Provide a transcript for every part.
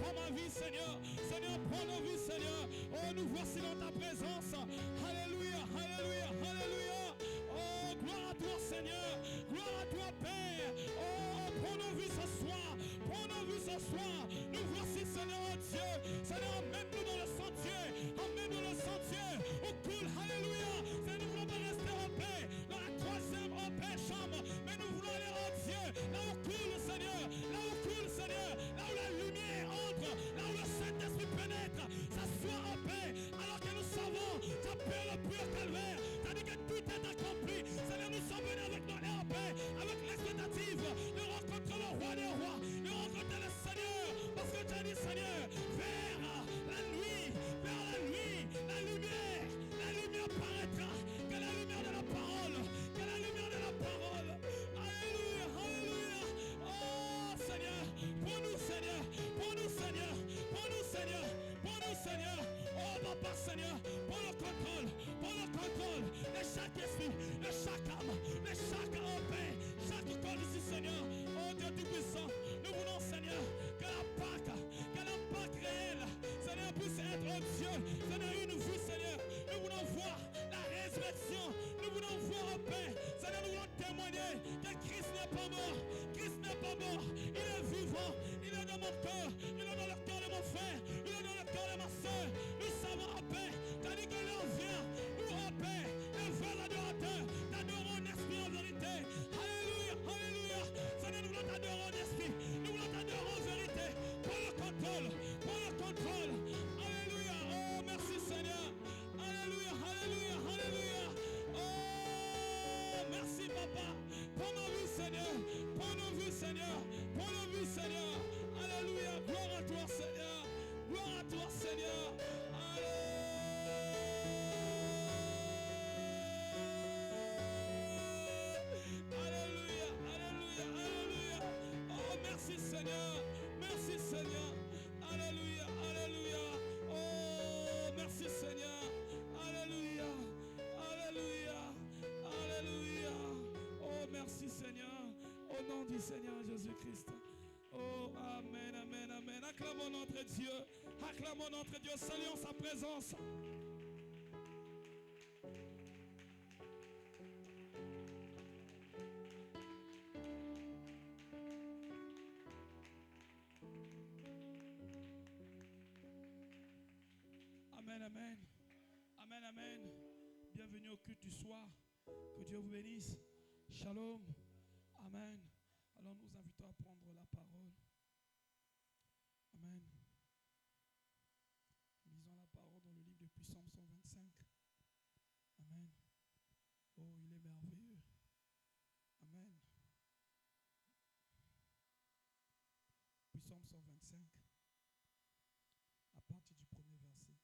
prends ma vie, Seigneur. Seigneur, prends nos vies, Seigneur. Oh, nous voici dans ta présence. Alléluia, alléluia, alléluia. Oh, gloire à toi, Seigneur. Gloire à toi, Père. Oh, prends nos vies ce soir. Prends nos vies ce soir. Nous voici, Seigneur, oh Dieu. Seigneur, emmène-nous dans le sentier. Emmène-nous dans le sentier. Au cool, alléluia. Seigneur, nous voulons pas rester en paix. Dans la troisième, en paix, chambre. Mais nous voulons aller, oh Dieu. Là où coule, Seigneur. Là où coule, Seigneur. Là où la lumière entre. Là où le Saint-Esprit pénètre. Ça soit en paix. Alors que nous savons, ta paix le pur calvaire. T'as dit que tout est accompli. Seigneur, nous sommes venus avec nos en paix. Avec l'expectative de rencontrer le roi des rois. De rencontrer le Seigneur. Parce que tu as dit, Seigneur, vers la nuit, la lumière paraîtra. Que la lumière de la parole. Que la lumière de la parole. Alléluia, alléluia. Oh Seigneur, pour nous Seigneur, pour nous Seigneur, pour nous Seigneur, pour nous Seigneur. Oh Papa Seigneur, pour le contrôle de chaque esprit, de chaque âme, de chaque paix, chaque corps ici Seigneur. Oh Dieu Tout-Puissant, nous voulons Seigneur que la Pâque réelle, Seigneur, puisse être oh Dieu, Seigneur, une vue Seigneur. Nous voulons voir la résurrection, nous voulons voir en paix, Seigneur, nous voulons témoigner que Christ n'est pas mort, Christ n'est pas mort, il est vivant, il est dans mon cœur, il est dans le cœur de mon frère, il est dans le cœur de ma soeur. Nous savons en paix, t'as dit que l'heure vient, nous en paix, et vers l'adorateur, t'adorons en esprit en vérité. Alléluia, alléluia. Seigneur, nous voulons t'adorer en esprit, nous voulons t'adorer en vérité. Prends le contrôle, prends le contrôle. Alléluia, oh merci Seigneur. Alléluia, alléluia, alléluia. Oh merci Papa. Prends nos vies Seigneur, prends nos vies Seigneur, prends nos vies Seigneur. Alléluia, gloire à toi Seigneur, gloire à toi Seigneur. Alléluia, alléluia, alléluia. Oh merci Seigneur, merci Seigneur. Alléluia, alléluia. Oh merci Seigneur. Alléluia, alléluia, alléluia. Oh merci Seigneur. Au nom du Seigneur Jésus-Christ. Oh amen, amen, amen. Acclamons notre Dieu. Acclamons notre Dieu. Saluons sa présence. Amen, amen. Amen, amen. Bienvenue au culte du soir. Que Dieu vous bénisse. Shalom. Amen. Alors nous invitons à prendre la parole. Amen. Lisons la parole dans le livre de Psaume 125. Amen. Oh, il est merveilleux. Amen. Psaume 125. À partir du premier verset.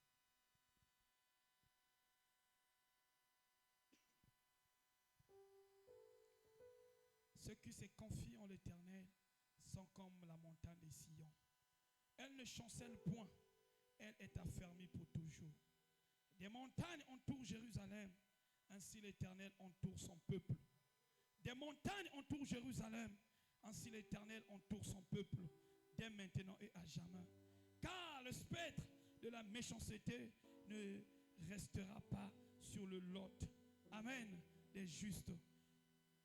Ceux qui se confient en l'Éternel sont comme la montagne de Sion. Elle ne chancelle point, elle est affermie pour toujours. Des montagnes entourent Jérusalem, ainsi l'Éternel entoure son peuple. Des montagnes entourent Jérusalem, ainsi l'Éternel entoure son peuple, dès maintenant et à jamais. Car le spectre de la méchanceté ne restera pas sur le lot. Amen. Des justes.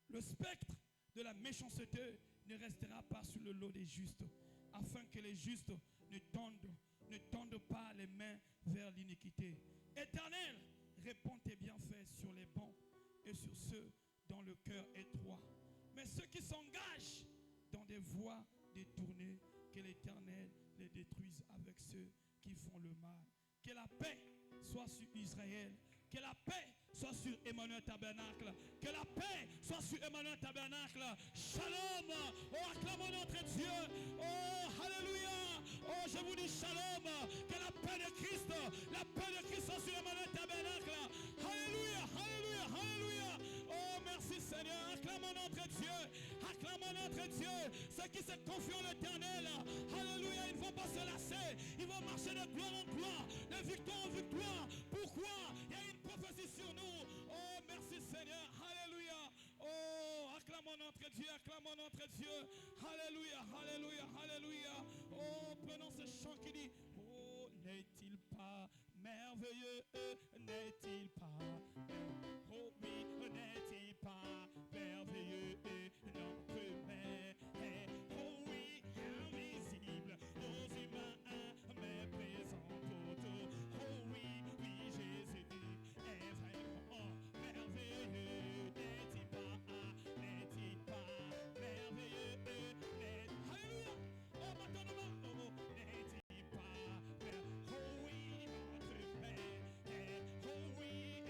Le spectre de la méchanceté ne restera pas sur le lot des justes, afin que les justes ne tendent pas les mains vers l'iniquité. Éternel, répands tes bienfaits sur les bons et sur ceux dont le cœur est étroit. Mais ceux qui s'engagent dans des voies détournées, que l'Éternel les détruise avec ceux qui font le mal. Que la paix soit sur Israël. Que la paix soit sur Emmanuel Tabernacle. Que la paix soit sur Emmanuel Tabernacle. Shalom. Oh, acclamons notre Dieu. Oh, alléluia. Oh, je vous dis shalom. Que la paix de Christ soit sur Emmanuel Tabernacle. Alléluia, alléluia, alléluia. Oh, merci Seigneur. Acclamons notre Dieu. Acclamons notre Dieu. Ceux qui se confient en l'Éternel. Alléluia. Ils ne vont pas se lasser. Ils vont marcher de gloire en gloire, de victoire en victoire. Pourquoi? Il y a une prophétie sur nous. Oh, merci Seigneur. Alléluia. Oh, acclamons notre Dieu. Acclamons notre Dieu. Alléluia, alléluia, alléluia. Oh, prenons ce chant. merveilleux n'est-il pas? Oh oui, n'est-il pas merveilleux notre Père? Oh oui, invisible aux humains, mais présent autour. Oh oui, oui, Jésus est vraiment merveilleux. N'est-il pas merveilleux? Alléluia! Oh, maintenant, oh, n'est-il pas merveilleux? Oh oui, notre Père. Oh oui,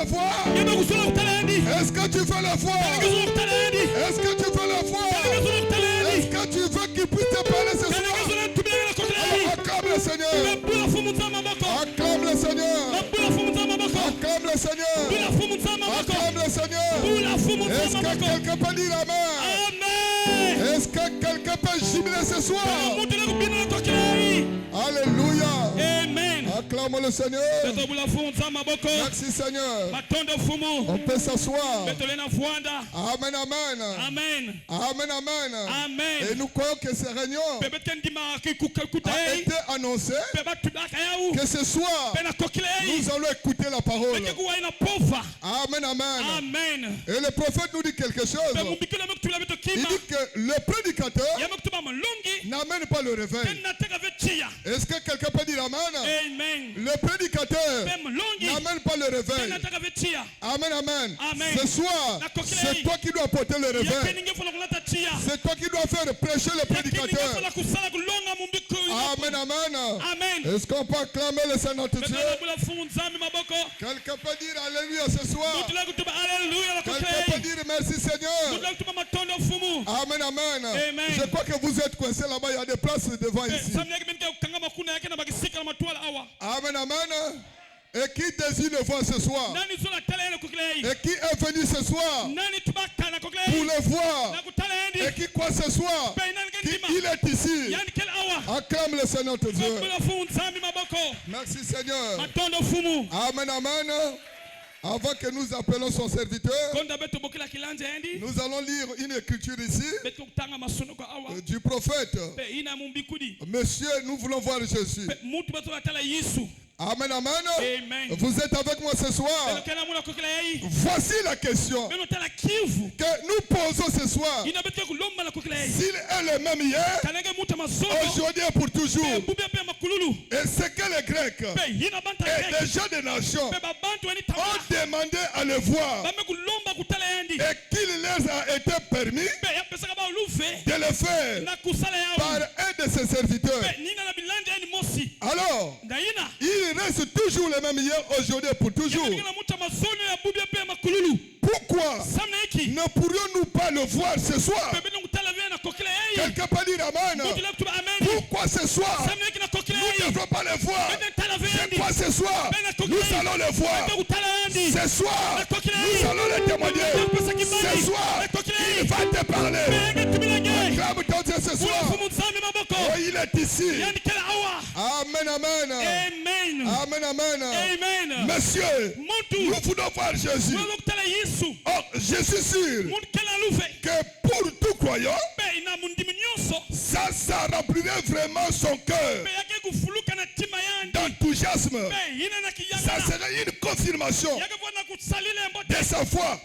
le voir? Est-ce que tu veux le voir? Est-ce que tu veux le voir? Est-ce que tu veux qu'il puisse te parler ce soir? Alors acclame le Seigneur. Acclame le Seigneur. Acclame le Seigneur. Acclame le Seigneur. Est-ce que quelqu'un peut dire amen? Est-ce que quelqu'un peut jubiler ce soir? Alléluia. Amen. Acclame le Seigneur. Merci Seigneur. On peut s'asseoir. Amen, amen. Amen. Amen, amen. Amen. Et nous croyons que ces réunions a été annoncé que ce soir, nous allons écouter la parole. Amen, amen. Amen. Et le prophète nous dit quelque chose. Il dit que le prédicateur n'amène pas le réveil. Est-ce que quelqu'un peut dire amen? Amen. Le prédicateur n'amène pas le réveil. Amen, amen. Ce soir, c'est toi qui dois porter le réveil. C'est toi qui dois faire prêcher le prédicateur. Amen, amen. Est-ce qu'on peut acclamer le Seigneur de Dieu? Quelqu'un peut dire alléluia ce soir. Quelqu'un peut dire merci Seigneur. Amen, amen. Je crois que vous êtes coincés là-bas. Il y a des places devant ici. Amen, amen. Et qui désire le voir ce soir? Et qui est venu ce soir pour le voir? Et qui croit ce soir qu'il est ici? Acclame le Seigneur de Dieu. Merci Seigneur. Amen, amen. Avant que nous appelions son serviteur, nous allons lire une écriture ici du prophète. Monsieur, nous voulons voir Jésus. Amen, amen. Vous êtes avec moi ce soir. Voici la question que nous posons ce soir. S'il est le même hier, aujourd'hui et pour toujours. Et c'est que les Grecs et les gens des nations ont demandé à le voir et qu'il leur a été permis de le faire par un de ses serviteurs. Alors, il reste toujours le même hier, aujourd'hui et pour toujours. Pourquoi ne pourrions-nous pas le voir ce soir? Quelqu'un peut dire amen. Pourquoi ce soir nous ne devons pas le voir? C'est quoi ce soir? Nous allons le voir. Ce soir, nous allons le témoigner. Ce soir, il va te parler. Acclame ton Dieu ce soir. Oh, il est ici. Amen, amen. Amen, amen. Monsieur, nous voulons voir Jésus. Oh, je suis sûr que pour tout croyant, ça remplirait vraiment son cœur d'enthousiasme. Ça serait une confirmation de sa foi.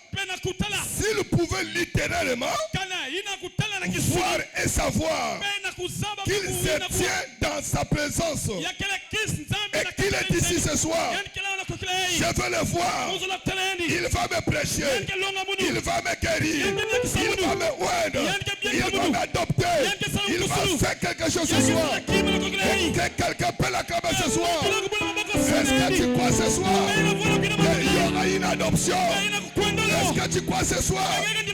S'il pouvait littéralement voir et savoir qu'il se tient dans sa présence et qu'il est ici ce soir, je veux le voir. Il va me prêcher, il va me guérir, il va me oindre, il va m'adopter, il va faire quelque chose ce soir. Et que quelqu'un peut l'acclamer ce soir. Est-ce que tu crois ce soir qu'il y aura une adoption? Est-ce que tu crois ce soir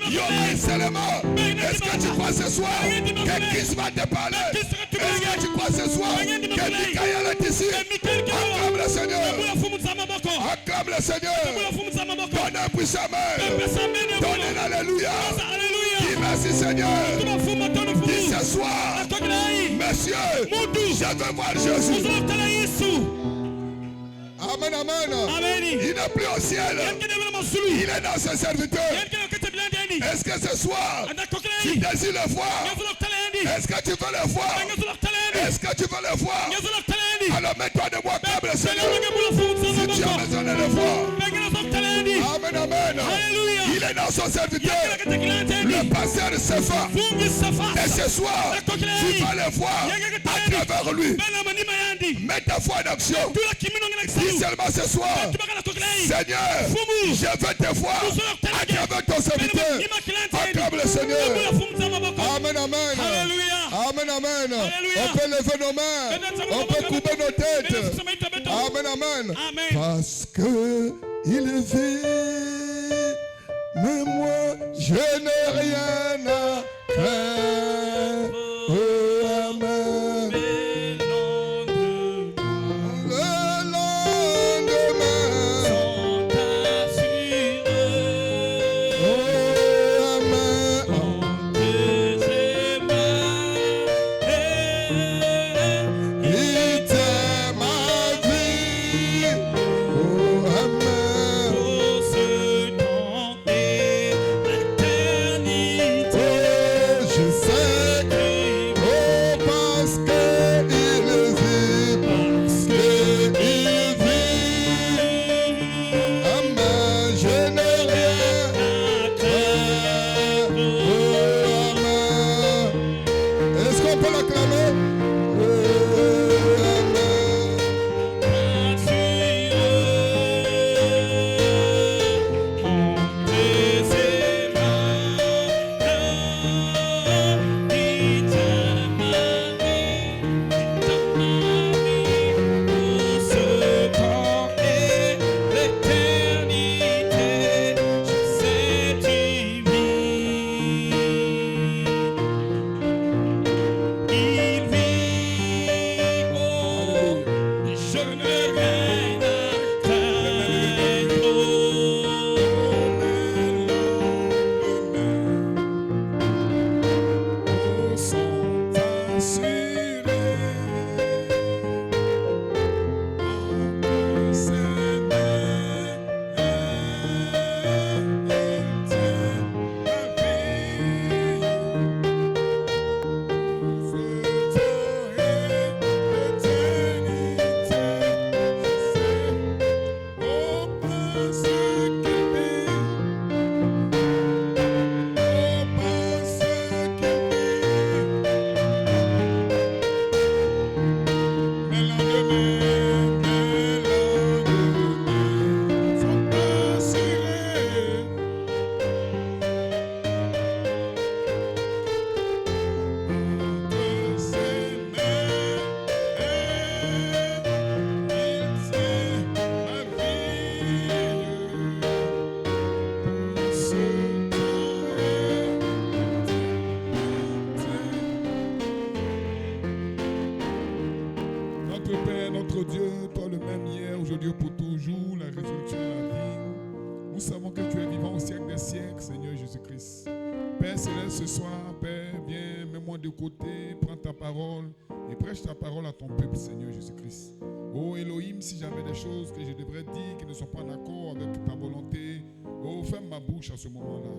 il y aura un scellement? Est-ce que tu crois ce soir que Christ va te parler? Est-ce que tu crois ce soir que Michael est ici? Acclame le Seigneur. Acclame le Seigneur. Donne un puissant main. Donne un alléluia. Dis merci Seigneur. Dis ce soir, monsieur, je veux voir Jésus. Amen, amen. Il n'est plus au ciel. Il est dans ses serviteurs. Est-ce que ce soir, tu désires le voir? Est-ce que tu veux le voir? Est-ce que tu veux le voir? Alors mets-toi debout, acclame le Seigneur. Si tu as besoin de le voir. Amen, amen. Il est dans son serviteur. Le pasteur Sepha. Et ce soir, tu vas le voir à travers lui. Mets ta foi en action. Dis seulement ce soir, Seigneur, je veux te voir à travers ton serviteur. Acclame le Seigneur. Amen, amen. Amen, amen. On peut lever nos mains. On peut couper nos têtes. Amen, amen, amen. Amen. Parce que il vit, mais moi, je n'ai rien à craindre. Oh, amen. Le lendemain Sont assurés. oh, amen. Il t'aime ma vie. Oh, amen. Je sais que, oh, parce qu'il vit, amen, je n'ai rien à craindre. Oh, amen. Est-ce qu'on peut l'acclamer? Oh, amen. Notre Père, notre Dieu, toi le même hier, aujourd'hui pour toujours, la résurrection et la vie. Nous savons que tu es vivant au siècle des siècles, Seigneur Jésus-Christ. Père céleste, ce soir, Père, viens, mets-moi de côté, prends ta parole et prêche ta parole à ton peuple, Seigneur Jésus-Christ. Oh Elohim, si j'avais des choses que je devrais dire qui ne sont pas en accord avec ta volonté, oh, ferme ma bouche à ce moment-là.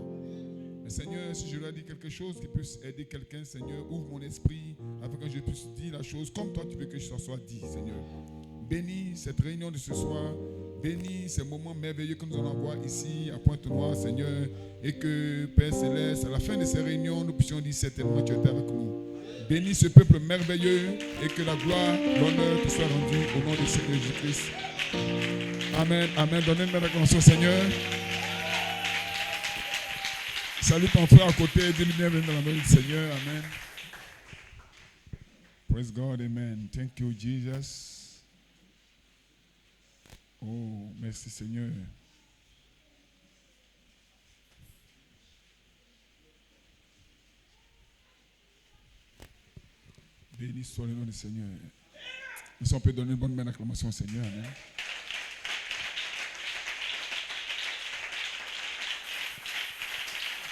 Mais Seigneur, si je dois dire quelque chose qui puisse aider quelqu'un, Seigneur, ouvre mon esprit afin que je puisse dire la chose comme toi tu veux que ça soit dit, Seigneur. Bénis cette réunion de ce soir. Bénis ces moments merveilleux que nous allons avoir ici à Pointe-Noire, Seigneur. Et que, Père Céleste, à la fin de ces réunions, nous puissions dire certainement que tu étais avec nous. Bénis ce peuple merveilleux et que la gloire, l'honneur te soit rendu au nom du Seigneur Jésus-Christ. Amen, amen. Donnez-moi la récompense au Seigneur. Salut ton frère à côté, dis-lui bienvenue dans la maison du Seigneur, amen. Praise God, amen. Thank you, Jesus. Oh, merci Seigneur. Béni soit le nom du Seigneur. Et si on peut donner une bonne acclamation au Seigneur, amen.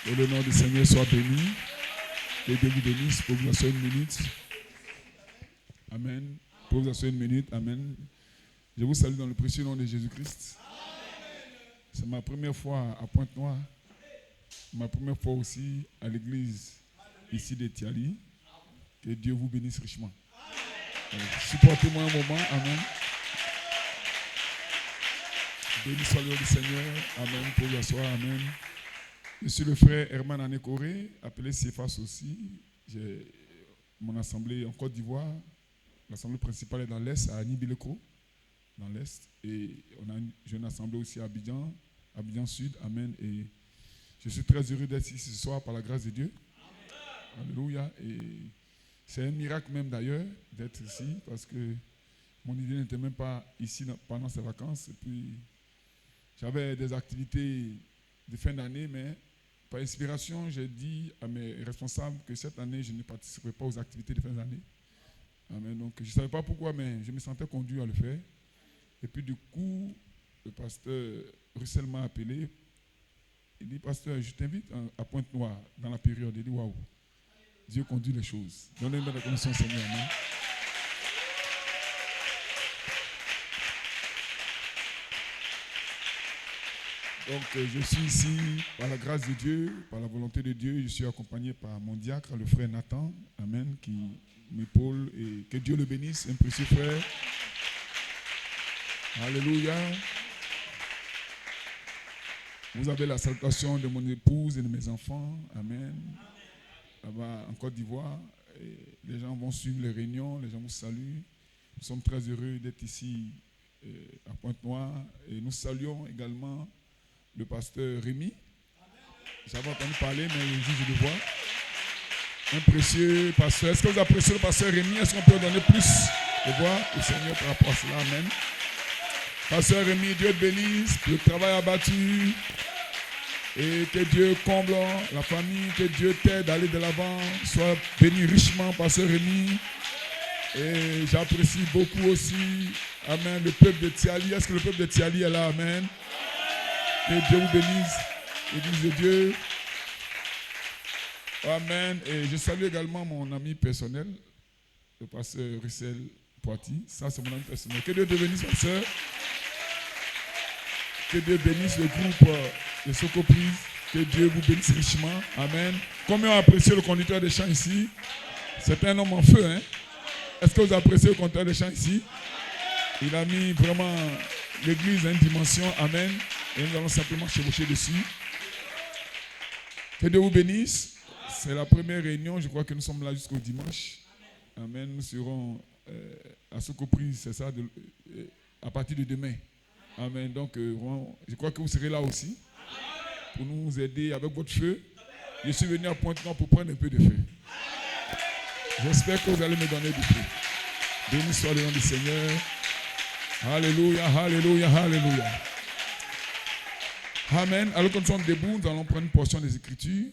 Que le nom du Seigneur soit béni. Que Dieu vous bénisse. Pour vous asseoir une minute. Amen. Pour vous asseoir une minute. Amen. Je vous salue dans le précieux nom de Jésus-Christ. C'est ma première fois à Pointe-Noire. Ma première fois aussi à l'église ici de Thiali. Que Dieu vous bénisse richement. Supportez-moi un moment. Amen. Béni soit le nom du Seigneur. Amen. Pour vous asseoir. Amen. Je suis le frère Herman Anécoré, appelé CFAS aussi. J'ai mon assemblée en Côte d'Ivoire. L'assemblée principale est dans l'Est, à Nibileko, dans l'Est. Et on a une jeune assemblée aussi à Abidjan, Abidjan Sud. Amen. Et je suis très heureux d'être ici ce soir par la grâce de Dieu. Amen. Alléluia. Et c'est un miracle même d'ailleurs d'être ici parce que Mon idée n'était même pas ici pendant ces vacances. Et puis, j'avais des activités de fin d'année, mais par inspiration, j'ai dit à mes responsables que cette année, je ne participerai pas aux activités de fin d'année. Amen. Donc, je ne savais pas pourquoi, mais je me sentais conduit à le faire. Et puis, du coup, le pasteur Russell m'a appelé. Il dit, pasteur, je t'invite à Pointe-Noire dans la période. Il dit, waouh, Dieu conduit les choses. Donnez-moi la connaissance, Seigneur. Amen. Donc, je suis ici par la grâce de Dieu, par la volonté de Dieu. Je suis accompagné par mon diacre, le frère Nathan, amen, qui m'épaule et que Dieu le bénisse, un précieux frère. Alléluia. Vous avez la salutation de mon épouse et de mes enfants, amen. Là-bas en Côte d'Ivoire, les gens vont suivre les réunions, les gens vous saluent. Nous sommes très heureux d'être ici à Pointe-Noire et nous saluons également le pasteur Rémi. J'avais entendu parler, mais je le vois. Un précieux pasteur. Est-ce que vous appréciez le pasteur Rémi? Est-ce qu'on peut donner plus de voix au Seigneur par rapport à cela? Amen. Pasteur Rémi, Dieu te bénisse, le travail abattu. Et que Dieu comble la famille, que Dieu t'aide à aller de l'avant. Sois béni richement, pasteur Rémi. Et j'apprécie beaucoup aussi, amen, le peuple de Tiali. Est-ce que le peuple de Tiali est là? Amen. Que Dieu vous bénisse, Église de Dieu. Amen. Et je salue également mon ami personnel, le pasteur Russell Poiti. Ça, c'est mon ami personnel. Que Dieu te bénisse, ma soeur. Que Dieu bénisse le groupe de Socoprise. Que Dieu vous bénisse richement. Amen. Combien ont apprécié le conducteur de chant ici? C'est un homme en feu, hein? Est-ce que vous appréciez le conducteur de chant ici? Il a mis vraiment l'église à une dimension. Amen. Et nous allons simplement chevaucher dessus. Que Dieu vous bénisse. C'est la première réunion. Je crois que nous sommes là jusqu'au dimanche. Amen. Nous serons à Socoprise, c'est ça, à partir de demain. Amen. Donc, je crois que vous serez là aussi pour nous aider avec votre feu. Je suis venu à Pointe-Noire pour prendre un peu de feu. J'espère que vous allez me donner du feu. Béni soit le nom du Seigneur. Alléluia, alléluia, alléluia. Amen. Alors que nous sommes debout, nous allons prendre une portion des Écritures.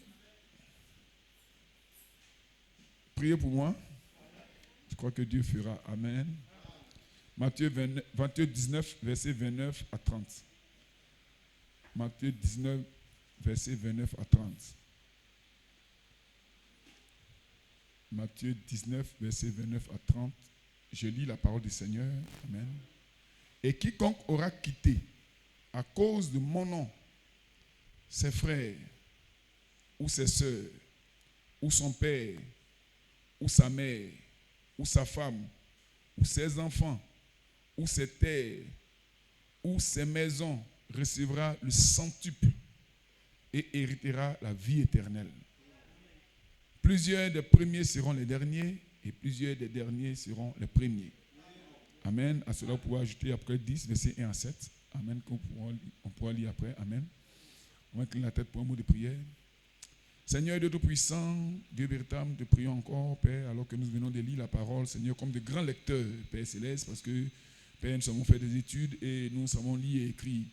Priez pour moi. Je crois que Dieu fera. Amen. Matthieu 19, versets 29 à 30. Matthieu 19, versets 29 à 30. Matthieu 19, versets 29 à 30. Je lis la parole du Seigneur. Amen. Et quiconque aura quitté à cause de mon nom ses frères, ou ses sœurs, ou son père, ou sa mère, ou sa femme, ou ses enfants, ou ses terres, ou ses maisons, recevra le centuple et héritera la vie éternelle. Plusieurs des premiers seront les derniers, et plusieurs des derniers seront les premiers. Amen. À cela, on pourra ajouter après 10, versets 1 à 7. Amen. On pourra lire après. Amen. On va incliner la tête pour un mot de prière. Seigneur Dieu Tout-Puissant, Dieu véritable, te prions encore, Père, alors que nous venons de lire la parole, Seigneur, comme de grands lecteurs, Père Céleste, parce que, Père, nous avons fait des études et nous savons lire et écrire.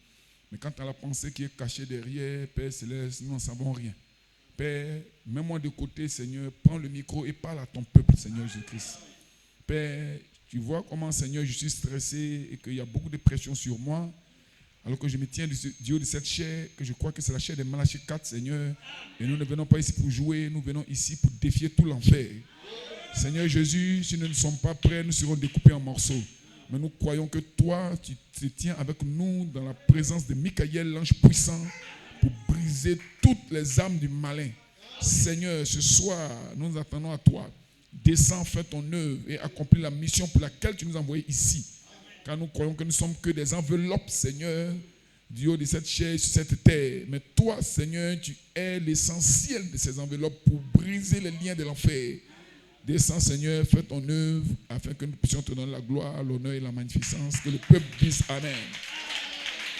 Mais quant à la pensée qui est cachée derrière, Père Céleste, nous n'en savons rien. Père, mets-moi de côté, Seigneur, prends le micro et parle à ton peuple, Seigneur Jésus-Christ. Père, tu vois comment, Seigneur, je suis stressé et qu'il y a beaucoup de pression sur moi. Alors que je me tiens du haut de cette chair, que je crois que c'est la chair de Malachie 4, Seigneur. Et nous ne venons pas ici pour jouer, nous venons ici pour défier tout l'enfer. Seigneur Jésus, si nous ne sommes pas prêts, nous serons découpés en morceaux. Mais nous croyons que toi, tu te tiens avec nous dans la présence de Michael, l'ange puissant, pour briser toutes les âmes du malin. Seigneur, ce soir, nous attendons à toi. Descends, fais ton œuvre et accomplis la mission pour laquelle tu nous as envoyés ici. Car nous croyons que nous ne sommes que des enveloppes, Seigneur, du haut de cette chair sur cette terre. Mais toi, Seigneur, tu es l'essentiel de ces enveloppes pour briser les liens de l'enfer. Descends, Seigneur, fais ton œuvre afin que nous puissions te donner la gloire, l'honneur et la magnificence. Que le peuple dise Amen.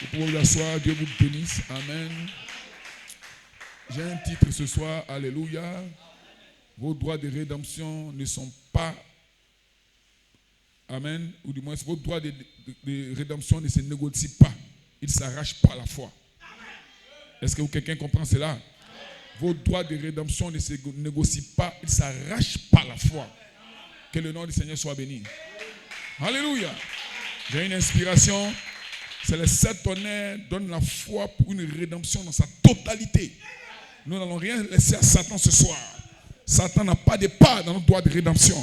Vous pouvez vous asseoir, Dieu vous bénisse. Amen. J'ai un titre ce soir, Alléluia. Vos droits de rédemption ne sont pas Amen. Ou du moins, votre droit de rédemption ne se négocie pas. Il s'arrache par la foi. Est-ce que quelqu'un comprend cela? Votre droit de rédemption ne se négocie pas. Il s'arrache par la foi. Que le nom du Seigneur soit béni. Alléluia. J'ai une inspiration. C'est le 7 tonnerres donne la foi pour une rédemption dans sa totalité. Nous n'allons rien laisser à Satan ce soir. Satan n'a pas de part dans notre droit de rédemption.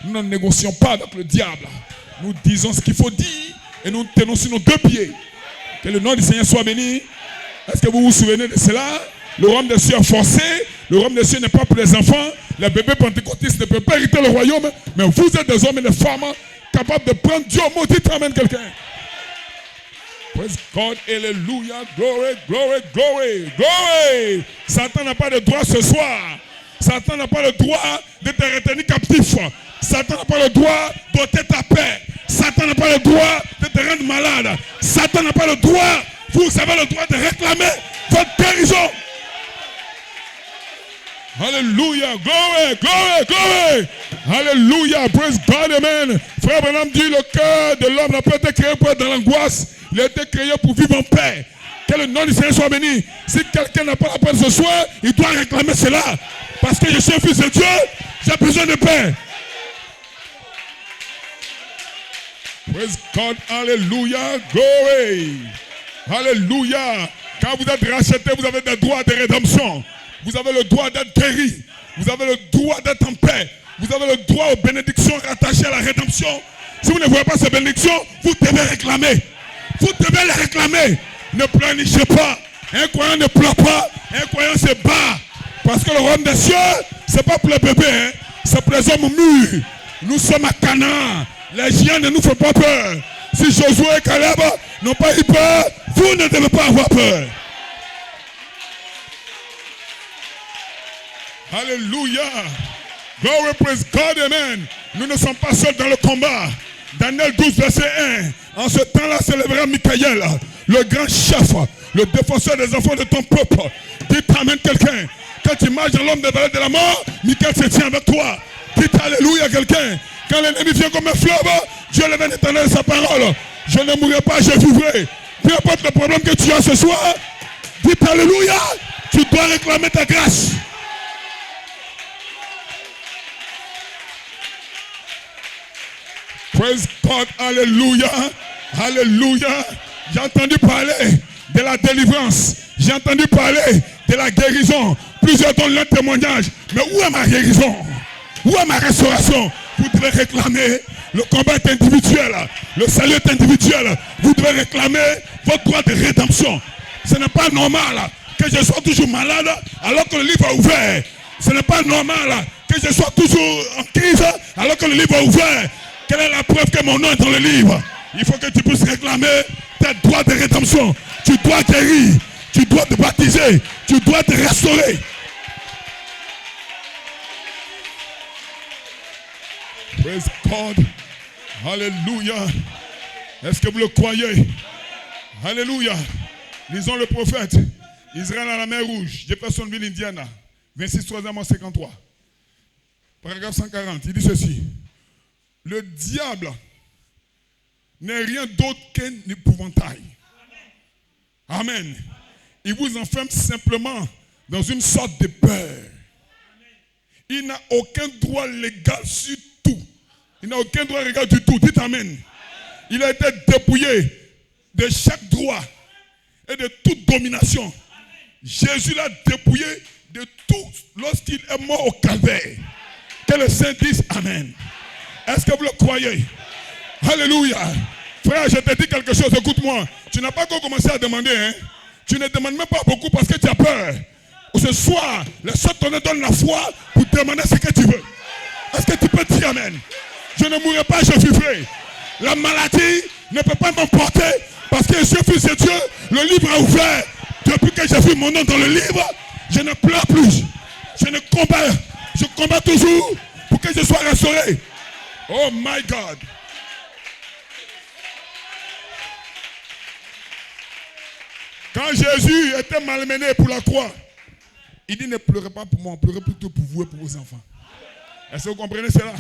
Nous ne négocions pas avec le diable. Nous disons ce qu'il faut dire et nous tenons sur nos deux pieds. Que le nom du Seigneur soit béni. Est-ce que vous vous souvenez de cela? Le royaume des cieux est forcé. Le royaume des cieux n'est pas pour les enfants. Les bébés pentecôtistes ne peuvent pas hériter le royaume. Mais vous êtes des hommes et des femmes capables de prendre Dieu au mot. Dites amen quelqu'un. Praise God, alléluia, glory, glory, glory, glory. Satan n'a pas de droit ce soir. Satan n'a pas le droit de te retenir captif. Satan n'a pas le droit d'ôter ta paix. Satan n'a pas le droit de te rendre malade. Satan n'a pas le droit, vous avez le droit de réclamer votre guérison. Alléluia, glory, glory, glory. Alléluia, praise God, amen. Frère Branham dit, le cœur de l'homme n'a pas été créé pour être dans l'angoisse. Il a été créé pour vivre en paix. Que le nom du Seigneur soit béni. Si quelqu'un n'a pas la paix ce soir, il doit réclamer cela. Parce que je suis un fils de Dieu, j'ai besoin de paix. Praise God, alléluia, glory. Alléluia. Quand vous êtes racheté, vous avez des droits de rédemption. Vous avez le droit d'être guéri. Vous avez le droit d'être en paix. Vous avez le droit aux bénédictions rattachées à la rédemption. Si vous ne voyez pas ces bénédictions, vous devez réclamer. Vous devez les réclamer. Ne pleurnichez pas. Un croyant ne pleure pas. Un croyant se bat. Parce que le royaume des cieux, ce n'est pas pour les bébés. Hein. C'est pour les hommes mûrs. Nous sommes à Canaan. Les géants ne nous font pas peur. Si Josué et Caleb n'ont pas eu peur, vous ne devez pas avoir peur. Alléluia. Glory, praise God, amen. Nous ne sommes pas seuls dans le combat. Daniel 12, verset 1. En ce temps-là s'élèvera Michaël, le grand chef, le défenseur des enfants de ton peuple. Dites amen quelqu'un. Quand tu marches dans l'homme des vallées de la mort, Michaël se tient avec toi. Dites alléluia quelqu'un. Quand l'ennemi vient comme un fleuve, Dieu le donne éternel sa parole. Je ne mourrai pas, je vivrai. Peu importe le problème que tu as ce soir, dites alléluia. Tu dois réclamer ta grâce. Praise God, alléluia, alléluia. J'ai entendu parler de la délivrance. J'ai entendu parler de la guérison. Plusieurs donnent leur témoignage. Mais où est ma guérison? Où est ma restauration? Vous devez réclamer. Le combat est individuel. Le salut est individuel. Vous devez réclamer votre droit de rédemption. Ce n'est pas normal que je sois toujours malade alors que le livre est ouvert. Ce n'est pas normal que je sois toujours en crise alors que le livre est ouvert. Quelle est la preuve que mon nom est dans le livre? Il faut que tu puisses réclamer tes droits de rédemption. Tu dois guérir. Tu dois te baptiser. Tu dois te restaurer. Praise God. Alléluia. Est-ce que vous le croyez? Alléluia. Lisons le prophète. Israël à la mer Rouge. Jeffersonville, Indiana. 26 3 53. Paragraphe 140. Il dit ceci. Le diable n'est rien d'autre qu'un épouvantail. Amen. Il vous enferme simplement dans une sorte de peur. Il n'a aucun droit légal sur tout. Il n'a aucun droit légal du tout. Dites amen. Il a été dépouillé de chaque droit et de toute domination. Jésus l'a dépouillé de tout lorsqu'il est mort au calvaire. Que le Saint dise amen. Est-ce que vous le croyez? Alléluia. Frère, je te dis quelque chose, écoute-moi. Tu n'as pas encore commencé à demander. Hein? Tu ne demandes même pas beaucoup parce que tu as peur. Ce soir, le Seigneur te donne la foi pour demander ce que tu veux. Est-ce que tu peux dire amen? Je ne mourrai pas, je vivrai. La maladie ne peut pas m'emporter parce que je suis fils de Dieu. Le livre est ouvert. Depuis que j'ai vu mon nom dans le livre, je ne pleure plus. Je combats toujours pour que je sois restauré. Oh my God. Quand Jésus était malmené pour la croix, il dit ne pleurez pas pour moi, pleurez plutôt pour vous et pour vos enfants. Est-ce que vous comprenez cela?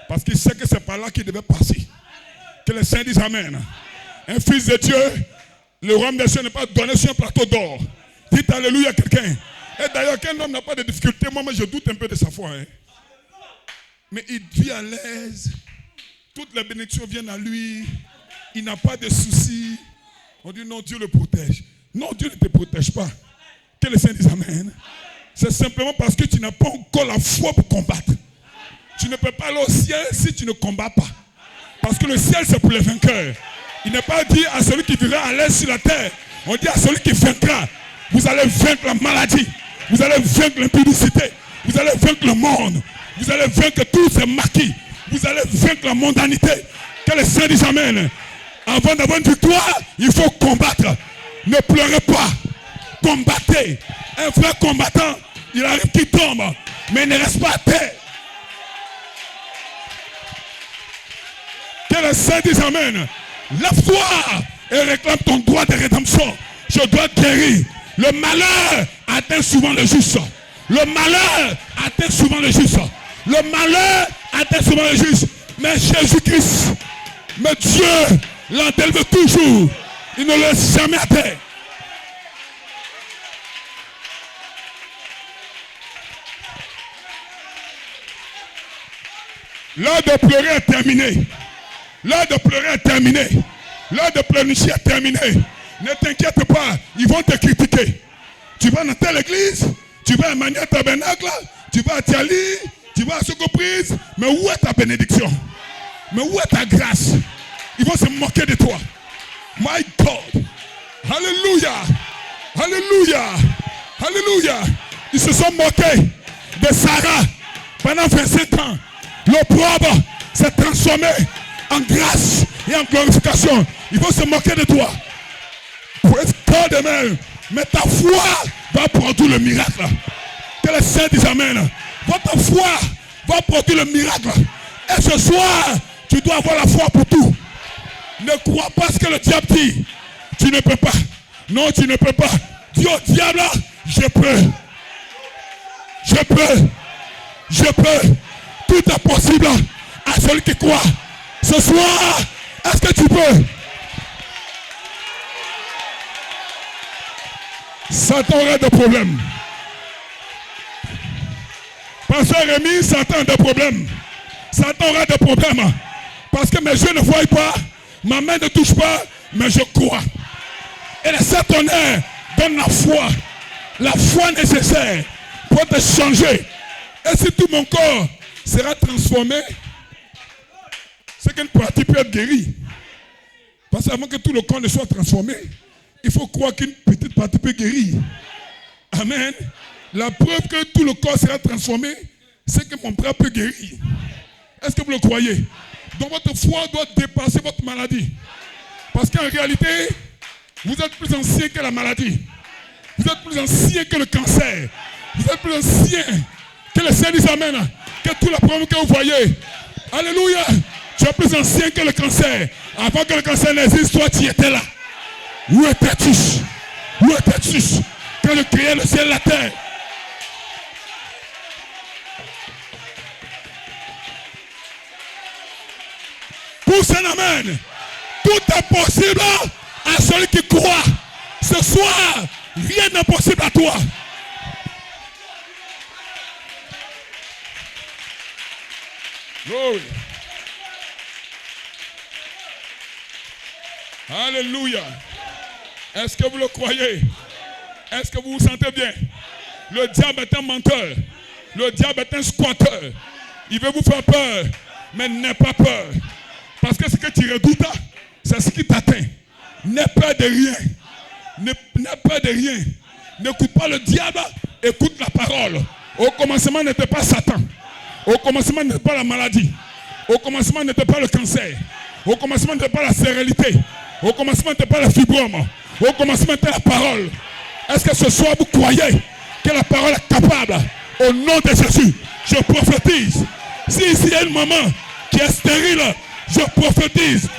Parce qu'il sait que c'est par là qu'il devait passer. Que les saints disent Amen. Un fils de Dieu, le royaume des cieux n'est pas donné sur un plateau d'or. Dites Alléluia à quelqu'un. Et d'ailleurs, qu'un homme n'a pas de difficulté, moi je doute un peu de sa foi. Hein. Mais il vit à l'aise. Toutes les bénédictions viennent à lui. Il n'a pas de soucis. On dit non, Dieu le protège. Non, Dieu ne te protège pas. Que les saints disent Amen. C'est simplement parce que tu n'as pas encore la foi pour combattre. Tu ne peux pas aller au ciel si tu ne combats pas. Parce que le ciel, c'est pour les vainqueurs. Il n'est pas dit à celui qui vivra à l'aise sur la terre. On dit à celui qui vaincra. Vous allez vaincre la maladie. Vous allez vaincre l'impudicité. Vous allez vaincre le monde. Vous allez vaincre tous ces maquis. Vous allez vaincre la mondanité. Que les saints disent Amen. Avant d'avoir une victoire, il faut combattre. Ne pleurez pas. Combattez. Un frère combattant, il arrive qu'il tombe, mais il ne reste pas à terre. Que les saints disent Amen. Lève-toi et réclame ton droit de rédemption. Je dois être guéri. Le malheur atteint souvent le juste. Le malheur atteint souvent le juste. Le malheur atteint souvent le juste. Mais Jésus-Christ, mais Dieu l'élève toujours. Il ne le laisse jamais à terre. L'heure de pleurer est terminée. L'heure de pleurer est terminée. L'heure de pleurnicher est terminée. Ne t'inquiète pas, ils vont te critiquer. Tu vas dans telle église, tu vas à Emmanuel Tabernacle, tu vas à Tiali, tu vas à Socoprise, mais où est ta bénédiction? Mais où est ta grâce? Ils vont se moquer de toi. My God. Alléluia. Alléluia. Alléluia. Ils se sont moqués de Sarah pendant 25 ans. L'opprobre s'est transformé en grâce et en glorification. Ils vont se moquer de toi. Pour demain, mais ta foi va produire le miracle. Que les saints disent Amen. Votre foi va produire le miracle. Et ce soir, tu dois avoir la foi pour tout. Ne crois pas ce que le diable dit. Tu ne peux pas. Non, tu ne peux pas. Dis au diable, je peux. Je peux. Je peux. Tout est possible à celui qui croit. Ce soir, est-ce que tu peux? Satan aurait des problèmes. Pasteur Rémi, Satan a des problèmes. Satan aura des problèmes. Parce que mes yeux ne voient pas, ma main ne touche pas, mais je crois. Et le Satan donne la foi nécessaire pour te changer. Et si tout mon corps sera transformé, c'est qu'une partie peut être guérie. Parce qu'avant que tout le corps ne soit transformé, il faut croire qu'une petite partie peut guérir. Amen. La preuve que tout le corps sera transformé, c'est que mon bras peut guérir. Est-ce que vous le croyez? Donc votre foi doit dépasser votre maladie. Parce qu'en réalité, vous êtes plus ancien que la maladie. Vous êtes plus ancien que le cancer. Vous êtes plus ancien que le Seigneur dit Amen. Que tous les problèmes que vous voyez. Alléluia. Tu es plus ancien que le cancer. Avant que le cancer n'existe, toi tu étais là. Où étais-tu? Où étais-tu quand je créais le ciel et la terre? Pousse un amen. Tout est possible à celui qui croit. Ce soir, rien n'est possible à toi. Glory. Alléluia. Est-ce que vous le croyez? Est-ce que vous vous sentez bien? Le diable est un menteur. Le diable est un squatteur. Il veut vous faire peur. Mais n'aie pas peur. Parce que ce que tu redoutes, c'est ce qui t'atteint. N'aie peur de rien. N'aie peur de rien. N'écoute pas le diable, écoute la parole. Au commencement n'était pas Satan. Au commencement n'était pas la maladie. Au commencement n'était pas le cancer. Au commencement n'était pas la stérilité. Au commencement n'était pas la fibrome. Au commencement était la parole. Est-ce que ce soir vous croyez que la parole est capable? Au nom de Jésus, je prophétise. Si ici il y a une maman qui est stérile, je prophétise.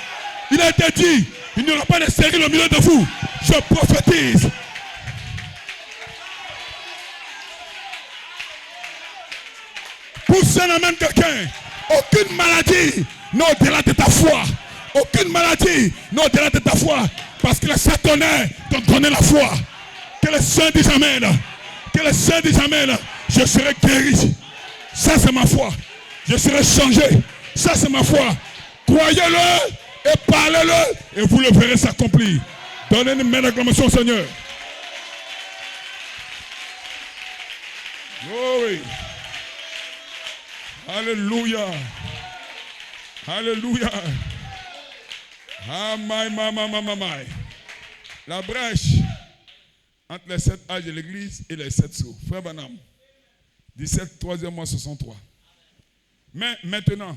Il a été dit, il n'y aura pas de stérile au milieu de vous. Je prophétise. Poussez la main de quelqu'un. Aucune maladie n'est au-delà de ta foi. Aucune maladie n'est au-delà de ta foi. Parce que le Satan t'ont donné la foi. Que le Saint dise Amen. Que le Saint dise Amen. Je serai guéri. Ça c'est ma foi. Je serai changé. Ça c'est ma foi. Croyez-le et parlez-le et vous le verrez s'accomplir. Donnez une main d'acclamation au Seigneur. Glory. Alléluia. Alléluia. Ah, my. La brèche entre les 7 âges de l'église et les 7 sceaux. Frère Branham, 17, 3e mois 63. Mais maintenant,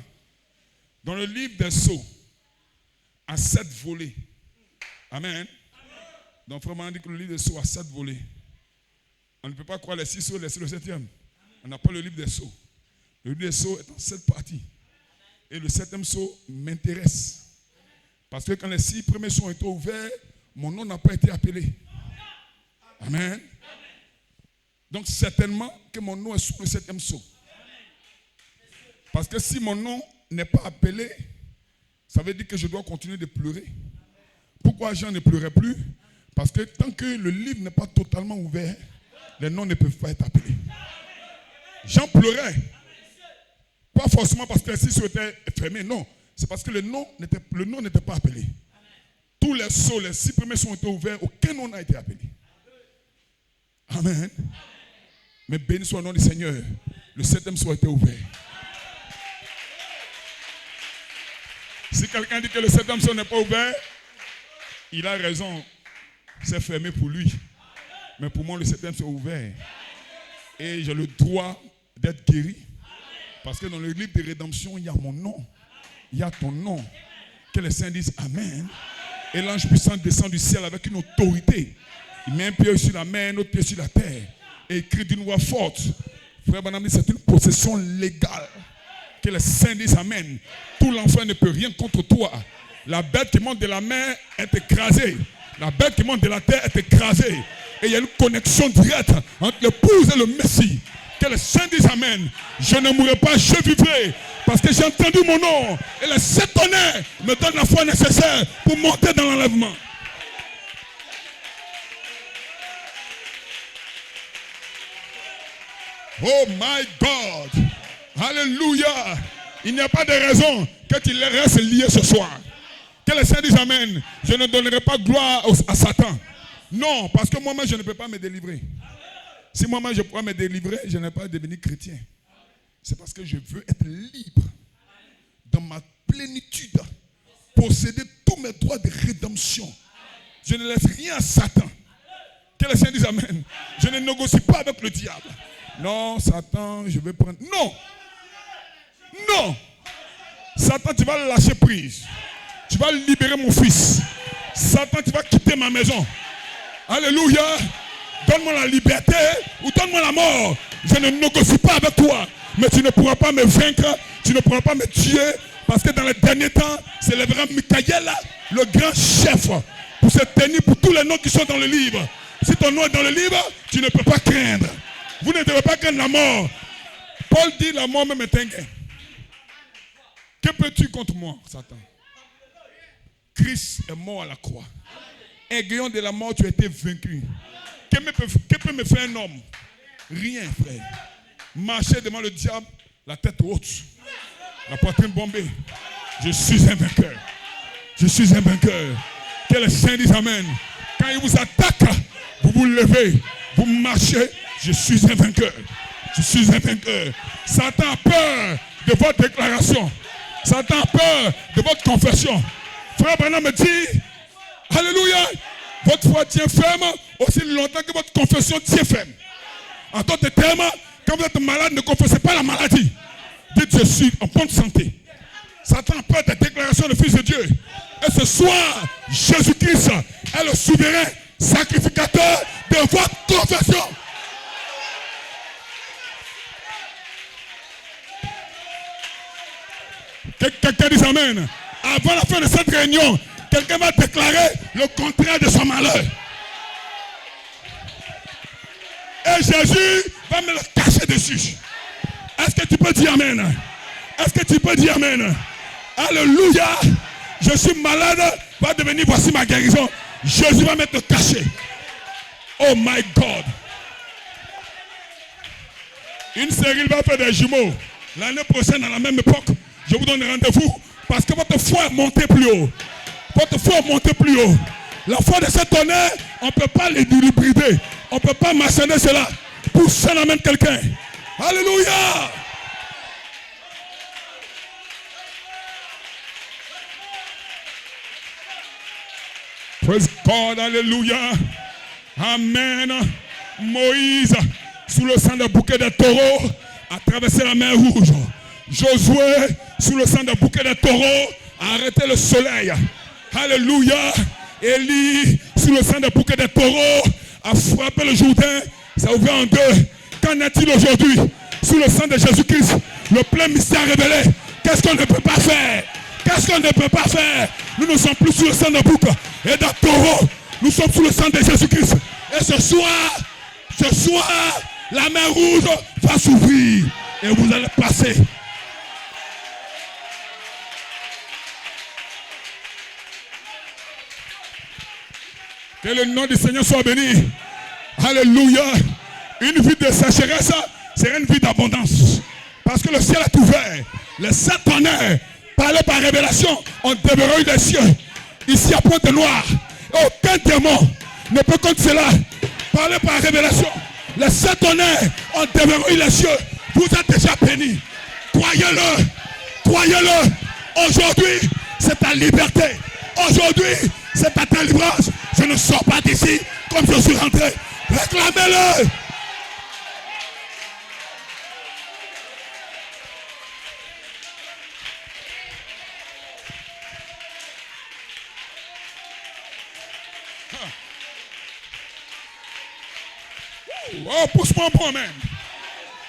dans le livre des sceaux, à 7 volets. Amen. Donc, frère Branham dit que le livre des sceaux a 7 volets. On ne peut pas croire les 6 sceaux, laisser le 7e. On n'a pas le livre des sceaux. Le livre des sceaux est en 7 parties. Et le 7e sceau m'intéresse. Parce que quand les 6 premiers sceaux ont été ouverts, mon nom n'a pas été appelé. Amen. Donc certainement que mon nom est sous le 7e sceau. Parce que si mon nom n'est pas appelé, ça veut dire que je dois continuer de pleurer. Pourquoi Jean ne pleurait plus? Parce que tant que le livre n'est pas totalement ouvert, les noms ne peuvent pas être appelés. Jean pleurait. Pas forcément parce que les 6 sceaux étaient fermés, non. C'est parce que le nom n'était pas appelé. Tous les sceaux, les 6 premiers sceaux ont été ouverts, aucun nom n'a été appelé. Amen. Mais béni soit le nom du Seigneur. Le 7e sceau a été ouvert. Si quelqu'un dit que le 7e sceau n'est pas ouvert, il a raison. C'est fermé pour lui. Mais pour moi, le 7e sceau est ouvert. Et j'ai le droit d'être guéri. Parce que dans le livre de rédemption, il y a mon nom. Il y a ton nom. Que les saints disent Amen. Et l'ange puissant descend du ciel avec une autorité. Il met un pied sur la mer, un autre pied sur la terre. Et il crie d'une voix forte. Frère Branham dit c'est une possession légale. Que les saints disent Amen. Tout l'enfer ne peut rien contre toi. La bête qui monte de la mer est écrasée. La bête qui monte de la terre est écrasée. Et il y a une connexion directe entre l'épouse et le Messie. Que les saints disent Amen. Je ne mourrai pas, je vivrai. Parce que j'ai entendu mon nom. Et le 7 tonnerres me donne la foi nécessaire pour monter dans l'enlèvement. Oh my God. Alléluia. Il n'y a pas de raison que tu restes lié ce soir. Que les saints disent Amen. Je ne donnerai pas gloire à Satan. Non, parce que moi-même je ne peux pas me délivrer. Si moi-même je pourrais me délivrer, je n'ai pas devenu chrétien. C'est parce que je veux être libre dans ma plénitude, posséder tous mes droits de rédemption. Je ne laisse rien à Satan. Que les saints disent Amen. Je ne négocie pas avec le diable. Non, Satan, je vais prendre. Non. Non. Satan, tu vas lâcher prise. Tu vas libérer mon fils. Satan, tu vas quitter ma maison. Alléluia. Donne-moi la liberté ou donne-moi la mort. Je ne négocie pas avec toi. Mais tu ne pourras pas me vaincre. Tu ne pourras pas me tuer. Parce que dans les derniers temps, c'est le vrai Michael, le grand chef, pour se tenir pour tous les noms qui sont dans le livre. Si ton nom est dans le livre, tu ne peux pas craindre. Vous ne devez pas craindre la mort. Paul dit la mort même est un gain. Que peux-tu contre moi, Satan? Christ est mort à la croix. Aiguillon de la mort, tu as été vaincu. Que peut me faire un homme? Rien, frère. Marcher devant le diable, la tête haute, la poitrine bombée. Je suis un vainqueur. Je suis un vainqueur. Que les saints disent Amen. Quand ils vous attaquent, vous vous levez, vous marchez. Je suis un vainqueur. Je suis un vainqueur. Satan a peur de votre déclaration. Satan a peur de votre confession. Frère Branham me dit, Alléluia, votre foi tient ferme aussi longtemps que votre confession tient ferme. En d'autres termes, quand vous êtes malade, ne confessez pas la maladie. Dites, je suis en bonne santé. Satan a peur des déclarations du Fils de Dieu. Et ce soir, Jésus-Christ est le souverain sacrificateur de votre confession. Quelqu'un dit Amen. Avant la fin de cette réunion, quelqu'un va déclarer le contraire de son malheur. Et Jésus va me le cacher dessus. Est-ce que tu peux dire Amen? Est-ce que tu peux dire amen? Alléluia. Je suis malade, va devenir, voici ma guérison. Jésus va mettre caché. Oh my God. Une série va faire des jumeaux. L'année prochaine, à la même époque, je vous donne rendez-vous parce que votre foi est montée plus haut. Votre foi est montée plus haut. La foi de ce tonnerre, on ne peut pas l'hybrider. On ne peut pas maçonner cela pour ça amène quelqu'un. Alléluia. Praise God, alléluia. Amen. Moïse, sous le sang de bouquet de taureaux, a traversé la mer Rouge. Josué, sous le sang de bouquet de taureaux, a arrêté le soleil. Alléluia. Élie, sous le sang de bouquet de taureaux, a frappé le Jourdain. Ça a ouvert en deux. Qu'en est-il aujourd'hui? Sous le sang de Jésus-Christ, le plein mystère révélé. Qu'est-ce qu'on ne peut pas faire? Qu'est-ce qu'on ne peut pas faire? Nous ne sommes plus sous le sang de bouc et de taureau. Nous sommes sous le sang de Jésus-Christ. Et ce soir, la mer Rouge va s'ouvrir. Et vous allez passer. Que le nom du Seigneur soit béni. Alléluia. Une vie de sécheresse, c'est une vie d'abondance. Parce que le ciel est ouvert. Les 7 tonnerres, parlés par révélation, ont déverrouillé les cieux. Ici à Pointe-Noire, aucun démon ne peut contre cela. Parlez par révélation. Les 7 tonnerres ont déverrouillé les cieux. Vous êtes déjà bénis. Croyez-le. Croyez-le. Aujourd'hui, c'est ta liberté. Aujourd'hui, c'est ta délivrance. Je ne sors pas d'ici comme je suis rentré. Réclamez-le. Oh, pousse-moi un bon amen.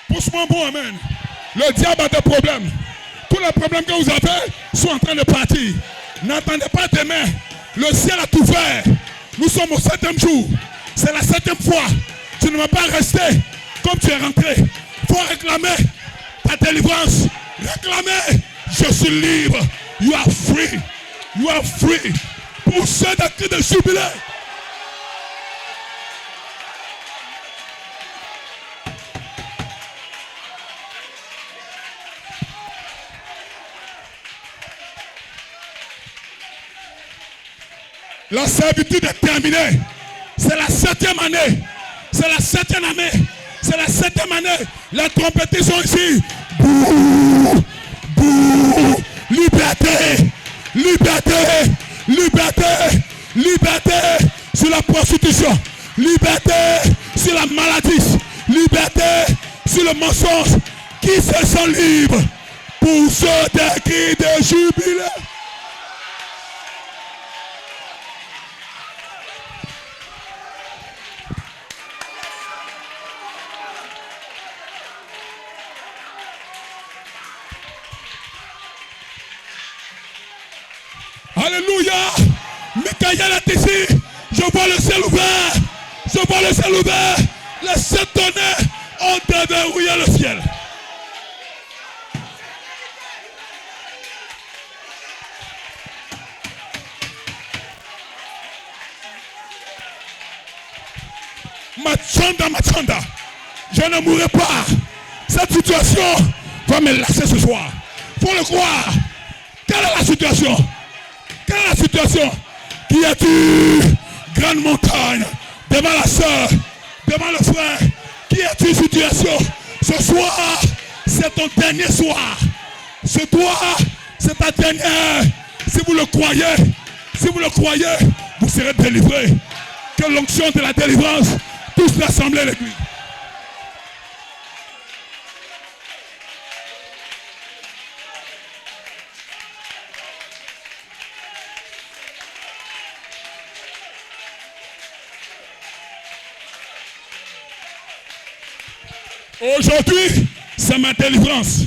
Pousse-moi un bon amen. Le diable a des problèmes. Tous les problèmes que vous avez sont en train de partir. N'attendez pas demain. Le ciel est ouvert. Nous sommes au 7e jour. C'est la 7e fois. Tu ne vas pas rester comme tu es rentré. Il faut réclamer ta délivrance. Réclamer. Je suis libre. You are free. You are free. Poussez des cris de jubilé. La servitude est terminée. C'est la 7e année. C'est la 7e année. C'est la 7e année. Les trompettistes sont ici. Bouh, bouh. Liberté. Liberté. Liberté. Liberté sur la prostitution. Liberté sur la maladie. Liberté sur le mensonge. Qui se sent libre pour ceux des cris de jubilé? Alléluia. Michael est ici. Je vois le ciel ouvert. Je vois le ciel ouvert. Les 7 tonnerres ont déverrouillé le ciel. Machanda. Je ne mourrai pas. Cette situation va me lasser ce soir. Faut le croire. Quelle est la situation? Quelle est la situation? Qui es-tu? Grande montagne. Devant la soeur. Devant le frère. Qui es-tu? Situation. Ce soir, c'est ton dernier soir. Ce soir, c'est ta dernière. Si vous le croyez, vous serez délivrés. Que l'onction de la délivrance touche l'assemblée l'église. Aujourd'hui, c'est ma délivrance.